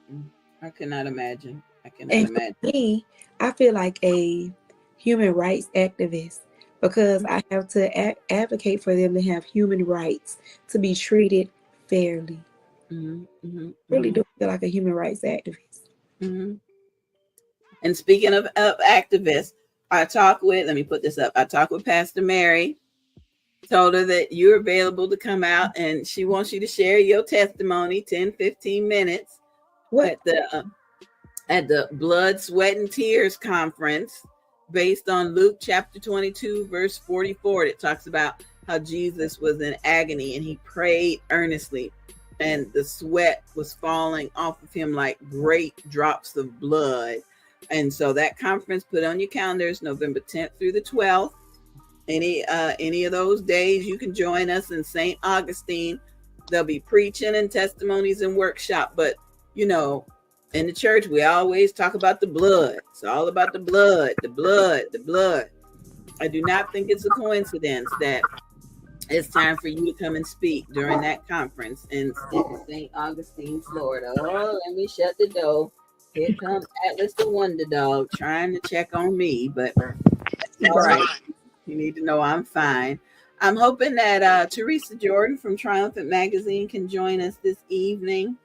I cannot imagine. I cannot And imagine. for me, I feel like a human rights activist because I have to advocate for them to have human rights, to be treated fairly. Really do feel like a human rights activist. And speaking of activists, I talked with, let me put this up. I talked with Pastor Mary, told her that you're available to come out and she wants you to share your testimony, 10, 15 minutes at the Blood, Sweat, and Tears conference based on Luke chapter 22, verse 44. It talks about how Jesus was in agony and he prayed earnestly and the sweat was falling off of him like great drops of blood. And so that conference, put on your calendars, November 10th through the 12th. Any of those days you can join us in St. Augustine. There'll be preaching and testimonies and workshop. But, you know, in the church, we always talk about the blood. It's all about the blood, the blood, the blood. I do not think it's a coincidence that it's time for you to come and speak during that conference in St. Augustine, Florida. Oh, let me shut the door. Here comes Atlas the Wonder Dog trying to check on me, but all right. You need to know I'm fine. I'm hoping that Teresa Jordan from Triumphant Magazine can join us this evening.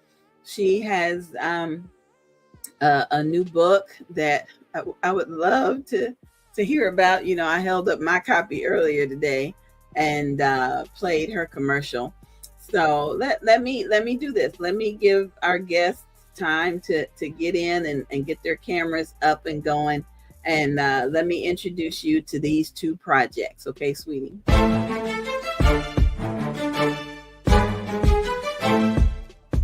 She has a new book that I would love to hear about. You know, I held up my copy earlier today and played her commercial. So let me do this. Let me give our guests time to get in and get their cameras up and going. And let me introduce you to these two projects. Okay, sweetie?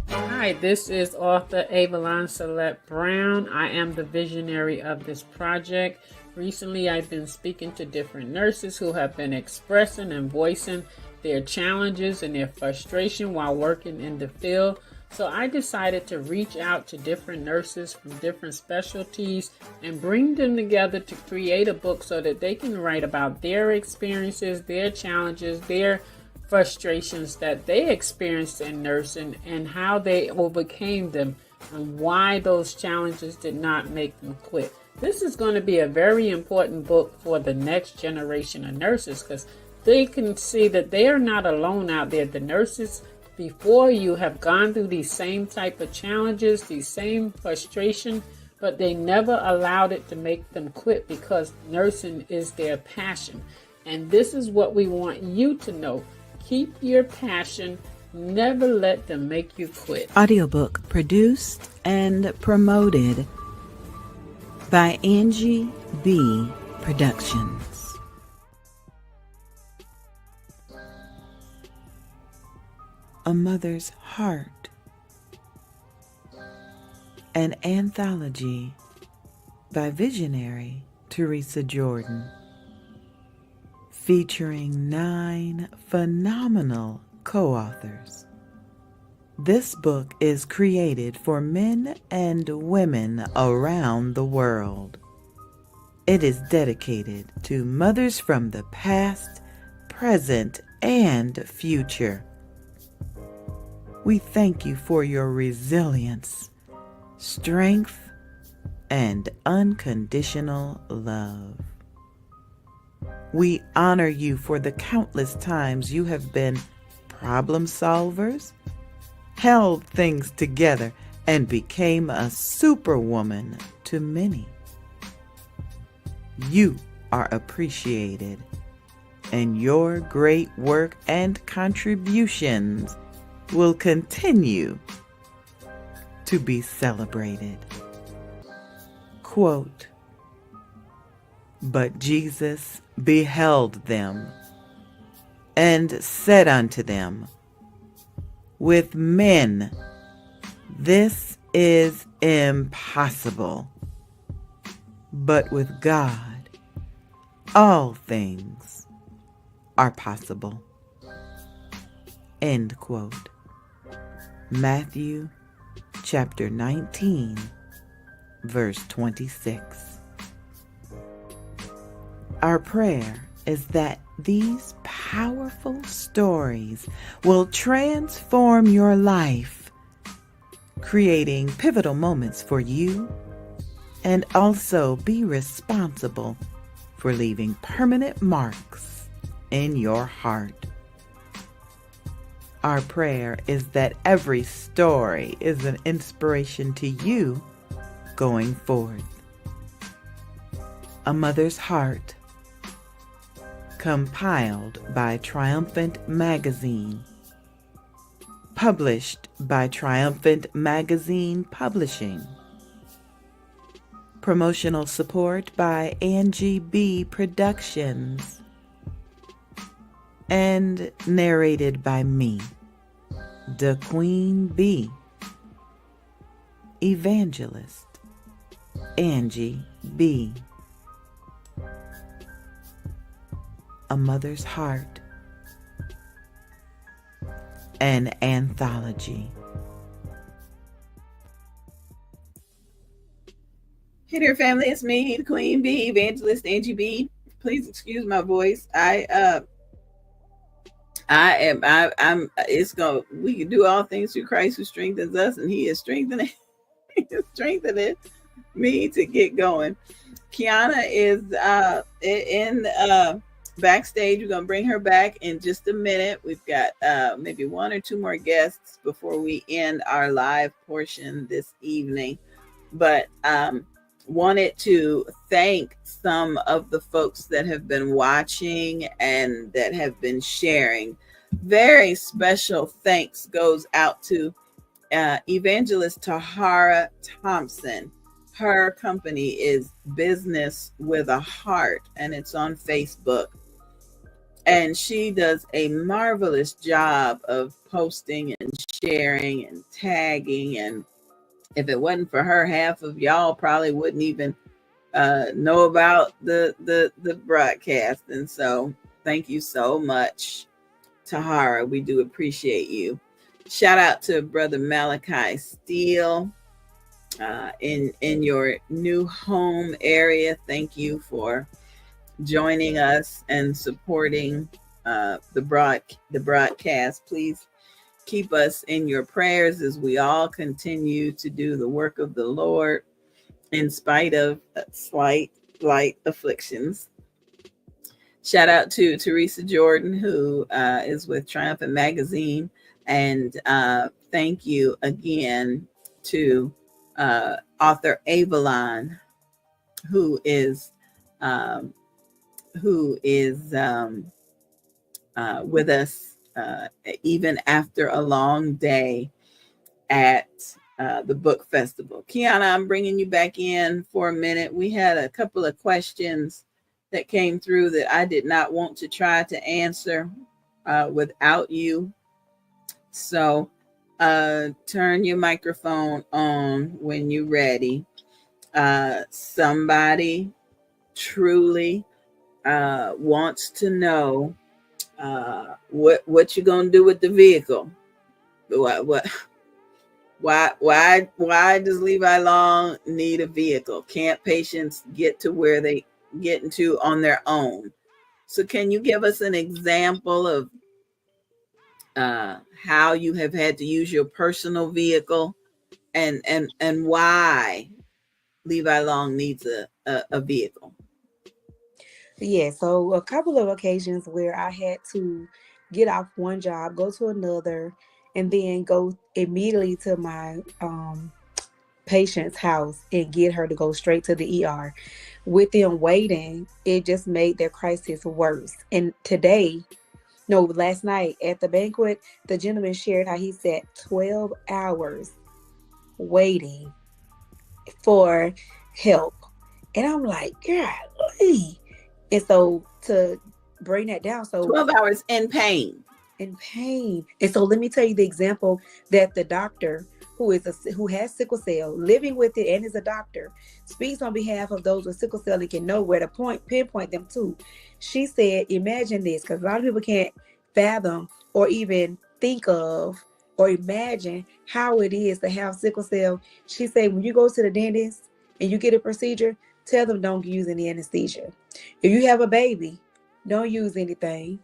Hi, this is author Avalon Celeste Brown. I am the visionary of this project. Recently, I've been speaking to different nurses who have been expressing and voicing their challenges and their frustration while working in the field. So I decided to reach out to different nurses from different specialties and bring them together to create a book so that they can write about their experiences, their challenges, their frustrations that they experienced in nursing and how they overcame them and why those challenges did not make them quit. This is going to be a very important book for the next generation of nurses because they can see that they are not alone out there. The nurses before you have gone through these same type of challenges, these same frustration, but they never allowed it to make them quit because nursing is their passion. And this is what we want you to know. Keep your passion. Never let them make you quit. Audiobook produced and promoted by Angie B. Productions. A Mother's Heart, an anthology by visionary Teresa Jordan, featuring 9 phenomenal co-authors. This book is created for men and women around the world. It is dedicated to mothers from the past, present, and future. We thank you for your resilience, strength, and unconditional love. We honor you for the countless times you have been problem solvers, held things together, and became a superwoman to many. You are appreciated, and your great work and contributions will continue to be celebrated. Quote, "But Jesus beheld them and said unto them, With men this is impossible, but with God all things are possible. End quote. Matthew chapter 19, verse 26. Our prayer is that these powerful stories will transform your life, creating pivotal moments for you, and also be responsible for leaving permanent marks in your heart. Our prayer is that every story is an inspiration to you going forward. A Mother's Heart, compiled by Triumphant Magazine, published by Triumphant Magazine Publishing, promotional support by Angie B. Productions, and narrated by me, the Queen Bee, Evangelist Angie B. A Mother's Heart, an anthology. Hey there, family. It's me, the Queen Bee, Evangelist Angie B. Please excuse my voice. We can do all things through Christ who strengthens us, and he is strengthening me to get going. Kiana is in backstage. We're going to bring her back in just a minute. We've got maybe one or two more guests before we end our live portion this evening. But wanted to thank some of the folks that have been watching and that have been sharing. Very special thanks goes out to Evangelist Tahara Thompson. Her company is Business with a Heart, and it's on Facebook. And she does a marvelous job of posting and sharing and tagging. And if it wasn't for her, half of y'all probably wouldn't even know about the broadcast. And so thank you so much, Tahara. We do appreciate you. Shout out to Brother Malachi Steele in your new home area. Thank you for joining us and supporting the broadcast. Please keep us in your prayers as we all continue to do the work of the Lord in spite of slight afflictions. Shout out to Teresa Jordan, who is with Triumphant Magazine. And thank you again to author Avalon, who is with us even after a long day at the book festival. Kiana, I'm bringing you back in for a minute. We had a couple of questions that came through that I did not want to try to answer without you. So turn your microphone on when you're ready. Somebody truly wants to know what you're gonna do with the vehicle. Why does Levi Long need a vehicle? Can't patients get to where they get into on their own? So can you give us an example of how you have had to use your personal vehicle and why Levi Long needs a vehicle? Yeah, so a couple of occasions where I had to get off one job, go to another, and then go immediately to my patient's house and get her to go straight to the ER. With them waiting, it just made their crisis worse. And last night at the banquet, the gentleman shared how he sat 12 hours waiting for help. And I'm like, golly. And so to bring that down, 12 hours in pain. And so let me tell you the example that the doctor who has sickle cell, living with it, and is a doctor, speaks on behalf of those with sickle cell and can know where to pinpoint them to. She said, imagine this, because a lot of people can't fathom or even think of or imagine how it is to have sickle cell. She said, when you go to the dentist and you get a procedure, tell them don't use any anesthesia. If you have a baby, don't use anything.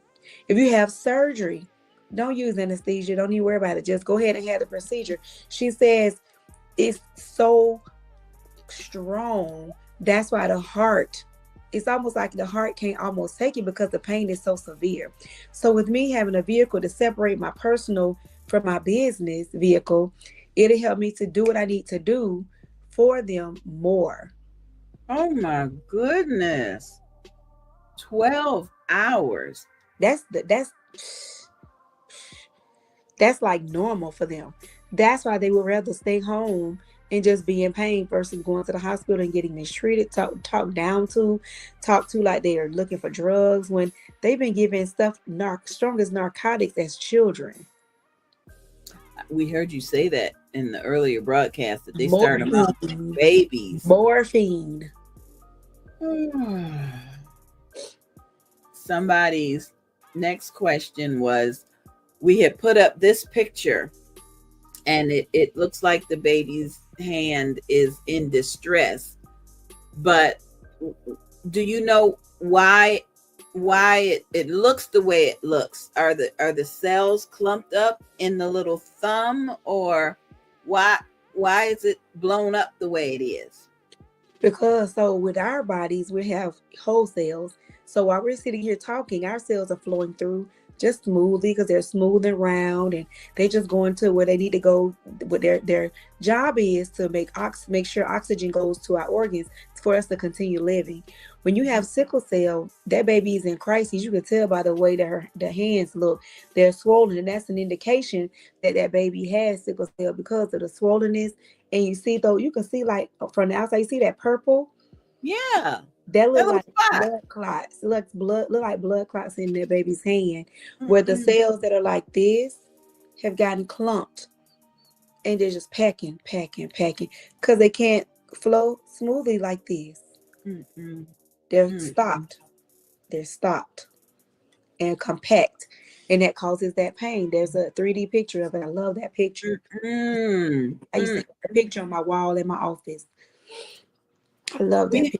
If you have surgery, don't use anesthesia. Don't even worry about it. Just go ahead and have the procedure. She says it's so strong. That's why the heart, it's almost like the heart can't almost take it because the pain is so severe. So with me having a vehicle to separate my personal from my business vehicle, it'll help me to do what I need to do for them more. Oh my goodness. 12 hours. That's like normal for them. That's why they would rather stay home and just be in pain versus going to the hospital and getting mistreated, talked to like they are looking for drugs when they've been given stuff strong as narcotics as children. We heard you say that in the earlier broadcast that they start them out with babies. Morphine. Somebody's next question was, we had put up this picture and it looks like the baby's hand is in distress, but do you know why it looks the way it looks? Are the cells clumped up in the little thumb, or why is it blown up the way it is? Because so with our bodies, we have whole cells. So while we're sitting here talking, our cells are flowing through just smoothly because they're smooth and round, and they just going to where they need to go. What their job is to make sure oxygen goes to our organs for us to continue living. When you have sickle cell, that baby is in crisis. You can tell by the way that the hands look. They're swollen, and that's an indication that that baby has sickle cell because of the swollenness. And you see, though, you can see like from the outside, you see that purple? Yeah. That looks like blood clots. It looks look like blood clots in their baby's hand, where the cells that are like this have gotten clumped, and they're just packing, because they can't flow smoothly like this. They're stopped. They're stopped and compact, and that causes that pain. There's a 3D picture of it. I love that picture. I used to have a picture on my wall in my office. I love that picture.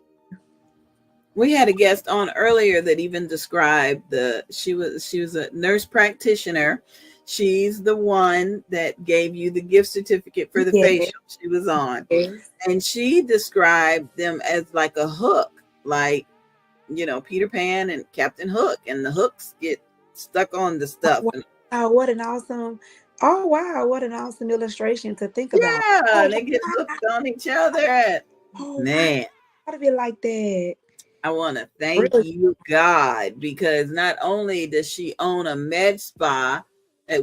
We had a guest on earlier that even described she was a nurse practitioner. She's the one that gave you the gift certificate for the facial she was on. And she described them as like a hook, like, you know, Peter Pan and Captain Hook, and the hooks get stuck on the stuff. What an awesome illustration to think about. Yeah, they get hooked on each other. Man, how to be like that. I want to thank you, God, because not only does she own a med spa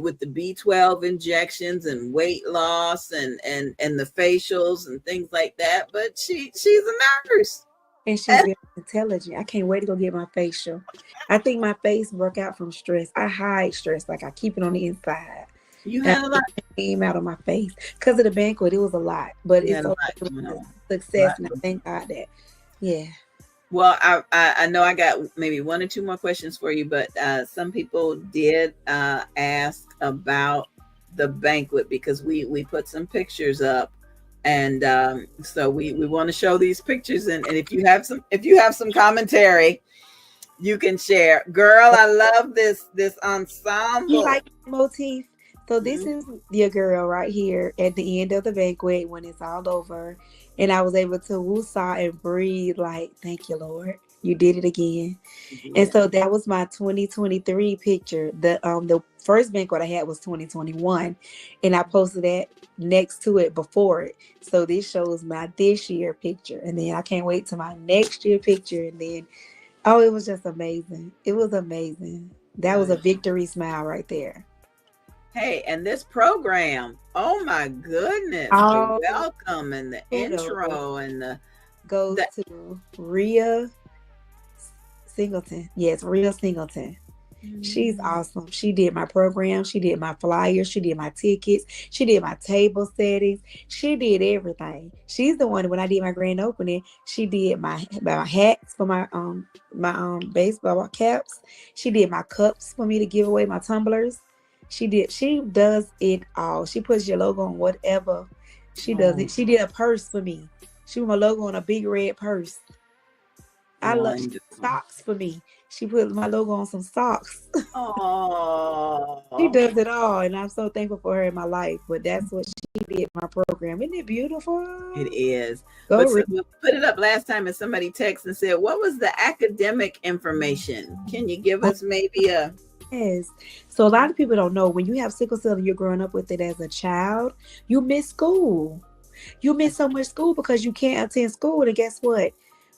with the B12 injections and weight loss and the facials and things like that, but she's a nurse. And she's very intelligent. I can't wait to go get my facial. I think my face broke out from stress. I hide stress, like I keep it on the inside. You had a lot came out of my face because of the banquet. It was a lot, but it's a success, and I thank God that. Yeah. Well, I know I got maybe one or two more questions for you, but some people did ask about the banquet because we put some pictures up, and so we want to show these pictures, and if you have some commentary, you can share. Girl, I love this ensemble. You like the motif? So this is your girl right here at the end of the banquet when it's all over. And I was able to woosah and breathe like, thank you, Lord. You did it again. And so that was my 2023 picture. The first banquet I had was 2021. And I posted that next to it before it. So this shows my this year picture. And then I can't wait to my next year picture. And then, it was just amazing. It was amazing. That was a victory smile right there. Hey, and this program, oh my goodness, the welcome and the intro and the to Rhea Singleton. Yes, Rhea Singleton. She's awesome. She did my program. She did my flyers. She did my tickets. She did my table settings. She did everything. She's the one when I did my grand opening. She did my hats for my baseball caps. She did my cups for me to give away, my tumblers. She does it all. She puts your logo on whatever. She does it. She did a purse for me. She put my logo on a big red purse. I love socks for me. She put my logo on some socks. Oh, she does it all, and I'm so thankful for her in my life. But that's what she did in my program. Isn't it beautiful? It is. Go But read. we put it up last time, and somebody texted and said, "What was the academic information? Can you give us maybe a?" Yes. So a lot of people don't know when you have sickle cell and you're growing up with it as a child, you miss school. You miss so much school because you can't attend school. And guess what?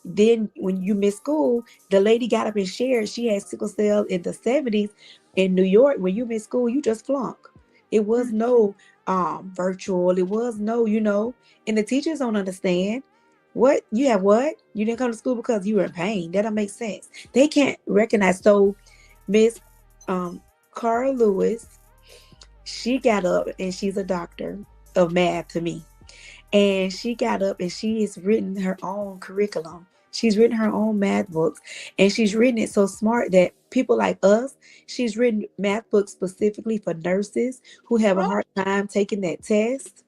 Then when you miss school, the lady got up and shared she had sickle cell in the 70s in New York. When you miss school, you just flunk. It was no virtual. It was no, and the teachers don't understand. What? You didn't come to school because you were in pain. That don't make sense. They can't recognize. So Miss Carl Lewis, she got up and she's a doctor of math to me. And she got up and she has written her own curriculum. She's written her own math books, and she's written it so smart that people like us, she's written math books specifically for nurses who have a hard time taking that test.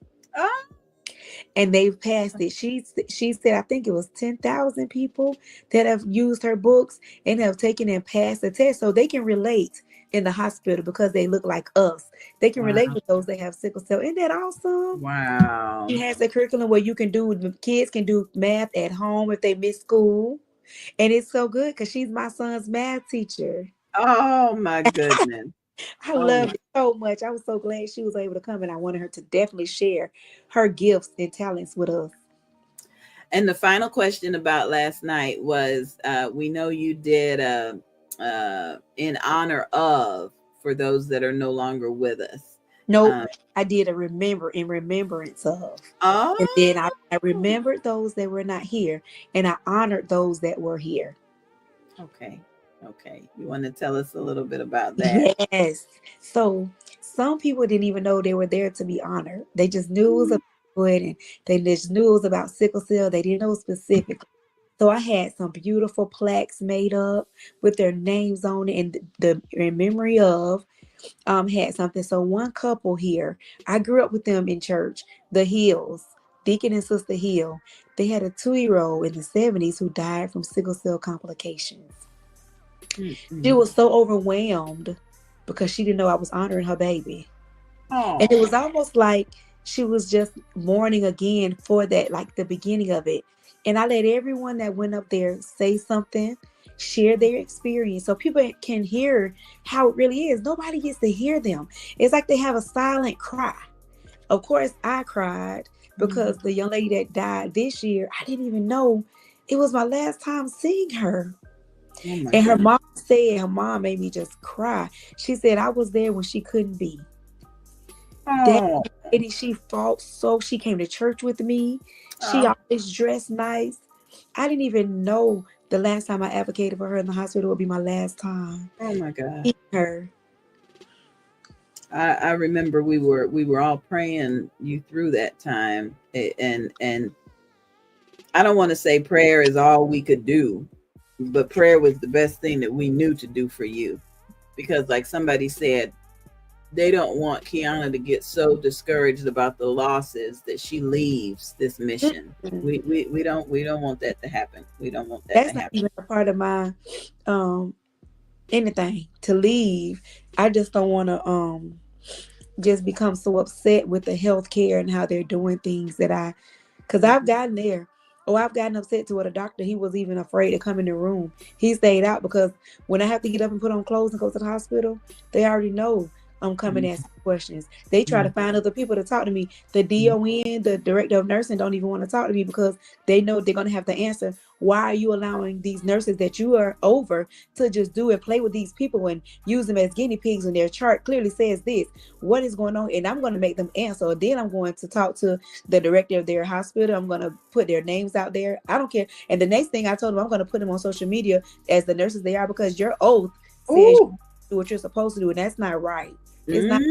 And they've passed it. She said, I think it was 10,000 people that have used her books and have taken and passed the test, so they can relate in the hospital because they look like us. They can relate with those that have sickle cell. Isn't that awesome? Wow. She has a curriculum where kids can do math at home if they miss school. And it's so good because she's my son's math teacher. Oh my goodness. I love it so much. I was so glad she was able to come, and I wanted her to definitely share her gifts and talents with us. And the final question about last night was, we know you did in honor of, for those that are no longer with us. No, I did a in remembrance of. Oh. And then I remembered those that were not here, and I honored those that were here. Okay. You want to tell us a little bit about that? Yes. So some people didn't even know they were there to be honored. They just knew it was about it, and they just knew it was about sickle cell. They didn't know specifically. So I had some beautiful plaques made up with their names on it, and in memory of had something. So one couple here, I grew up with them in church, the Hills, Deacon and Sister Hill. They had a 2-year-old in the 70s who died from sickle cell complications. Mm-hmm. She was so overwhelmed because she didn't know I was honoring her baby. Oh. And it was almost like she was just mourning again for that, like the beginning of it. And I let everyone that went up there say something, share their experience so people can hear how it really is. Nobody gets to hear them. It's like they have a silent cry. Of course, I cried because the young lady that died this year, I didn't even know it was my last time seeing her. And her mom said, her mom made me just cry. She said, I was there when she couldn't be. That lady, she fought so. She came to church with me. She always dressed nice. I didn't even know the last time I advocated for her in the hospital would be my last time. Oh my God. Her. I remember we were all praying you through that time, and I don't want to say prayer is all we could do, but prayer was the best thing that we knew to do for you, because like somebody said, they don't want Kiana to get so discouraged about the losses that she leaves this mission. We don't want that to happen. We don't want that That's to happen. not even a part of my anything to leave. I just don't want to just become so upset with the healthcare and how they're doing things because I've gotten there. I've gotten upset to what a doctor, he was even afraid to come in the room. He stayed out because when I have to get up and put on clothes and go to the hospital, they already know I'm coming asking questions. They try to find other people to talk to me. The DON, the director of nursing, don't even want to talk to me because they know they're going to have to answer. Why are you allowing these nurses that you are over to just do and play with these people and use them as guinea pigs when their chart clearly says this? What is going on? And I'm going to make them answer. Then I'm going to talk to the director of their hospital. I'm going to put their names out there. I don't care. And the next thing I told them, I'm going to put them on social media as the nurses they are, because your oath says do what you're supposed to do, and that's not right. It's not.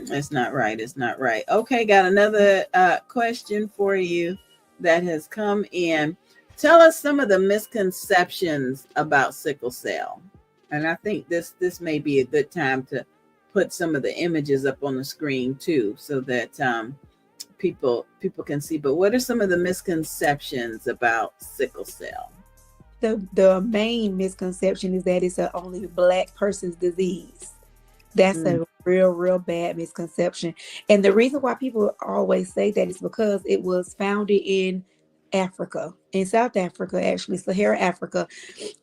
It's not right. It's not right. Okay, got another question for you that has come in. Tell us some of the misconceptions about sickle cell. And I think this may be a good time to put some of the images up on the screen too, so that people can see. But what are some of the misconceptions about sickle cell? The main misconception is that it's only a Black person's disease. That's a real bad misconception. And the reason why people always say that is because it was founded in Africa, in South Africa, actually, Sahara Africa.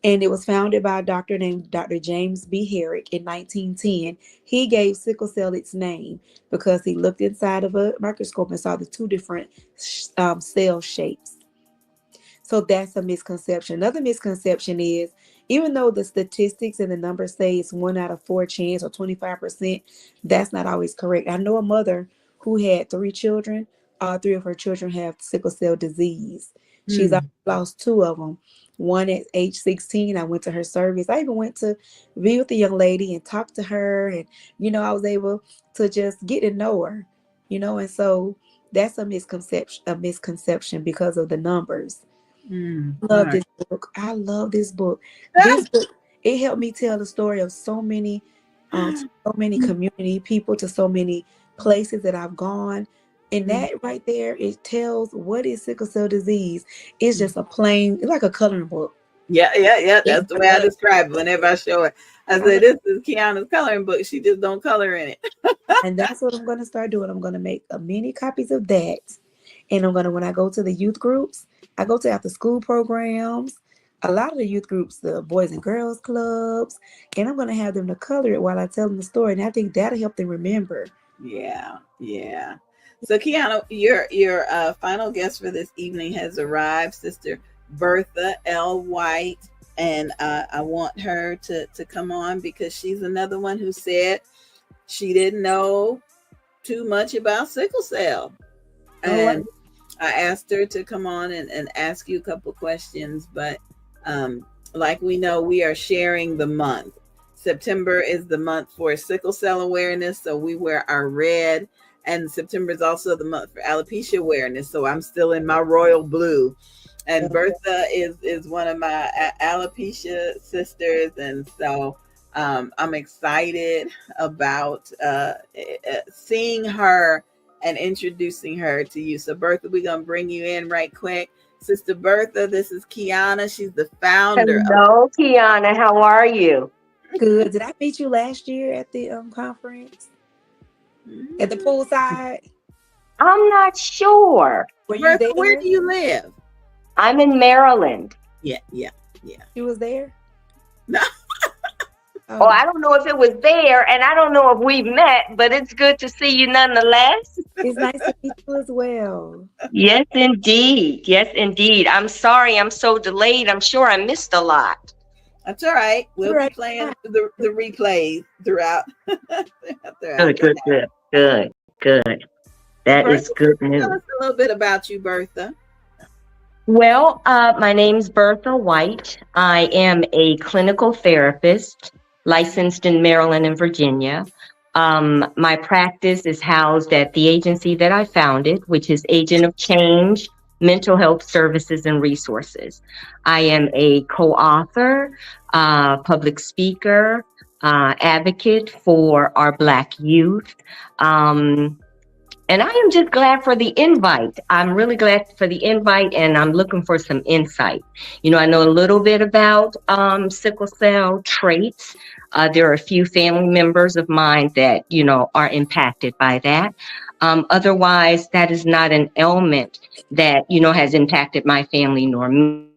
And it was founded by a doctor named Dr. James B. Herrick in 1910. He gave sickle cell its name because he looked inside of a microscope and saw the two different cell shapes. So that's a misconception. Another misconception is, even though the statistics and the numbers say it's 1 out of 4 chance or 25%, that's not always correct. I know a mother who had 3 children. All 3 of her children have sickle cell disease. She's lost 2 of them. One at age 16, I went to her service. I even went to be with the young lady and talk to her. And, I was able to just get to know her, and so that's a misconception because of the numbers. Love this book. I love this book. This book, it helped me tell the story of so many community people, to so many places that I've gone. And that right there, it tells what is sickle cell disease. It's just it's like a coloring book. Yeah. That's the way I describe it whenever I show it. I say, this is Kiana's coloring book. She just don't color in it. And that's what I'm going to start doing. I'm going to make many copies of that. And when I go to the youth groups, I go to after school programs, a lot of the youth groups, the Boys and Girls Clubs, and I'm going to have them to color it while I tell them the story. And I think that'll help them remember. Yeah. So Kiana, your final guest for this evening has arrived, Sister Bertha L. White. And I want her to come on because she's another one who said she didn't know too much about sickle cell. And I asked her to come on and ask you a couple questions, but like we know, we are sharing the month. September is the month for sickle cell awareness, so we wear our red, and September is also the month for alopecia awareness, so I'm still in my royal blue. And Bertha is one of my alopecia sisters, and so I'm excited about seeing her and introducing her to you. So Bertha, we're going to bring you in right quick. Sister Bertha, this is Kiana. She's the founder. Hello, Kiana. How are you? Good. Did I meet you last year at the conference? At the poolside? I'm not sure. Bertha, where do you live? I'm in Maryland. Yeah. She was there? No. Oh, I don't know if it was there, and I don't know if we've met, but it's good to see you nonetheless. It's nice to meet you as well. Yes, indeed. Yes, indeed. I'm sorry I'm so delayed. I'm sure I missed a lot. That's all right. We'll be playing the replays throughout. Good. That is good news. Tell us a little bit about you, Bertha. Well, my name's Bertha White. I am a clinical therapist licensed in Maryland and Virginia. My practice is housed at the agency that I founded, which is Agent of Change, Mental Health Services and Resources. I am a co-author, public speaker, advocate for our Black youth. And I am just glad for the invite. I'm really glad for the invite, and I'm looking for some insight. I know a little bit about sickle cell traits. There are a few family members of mine that, are impacted by that. Otherwise, that is not an ailment that, has impacted my family nor me.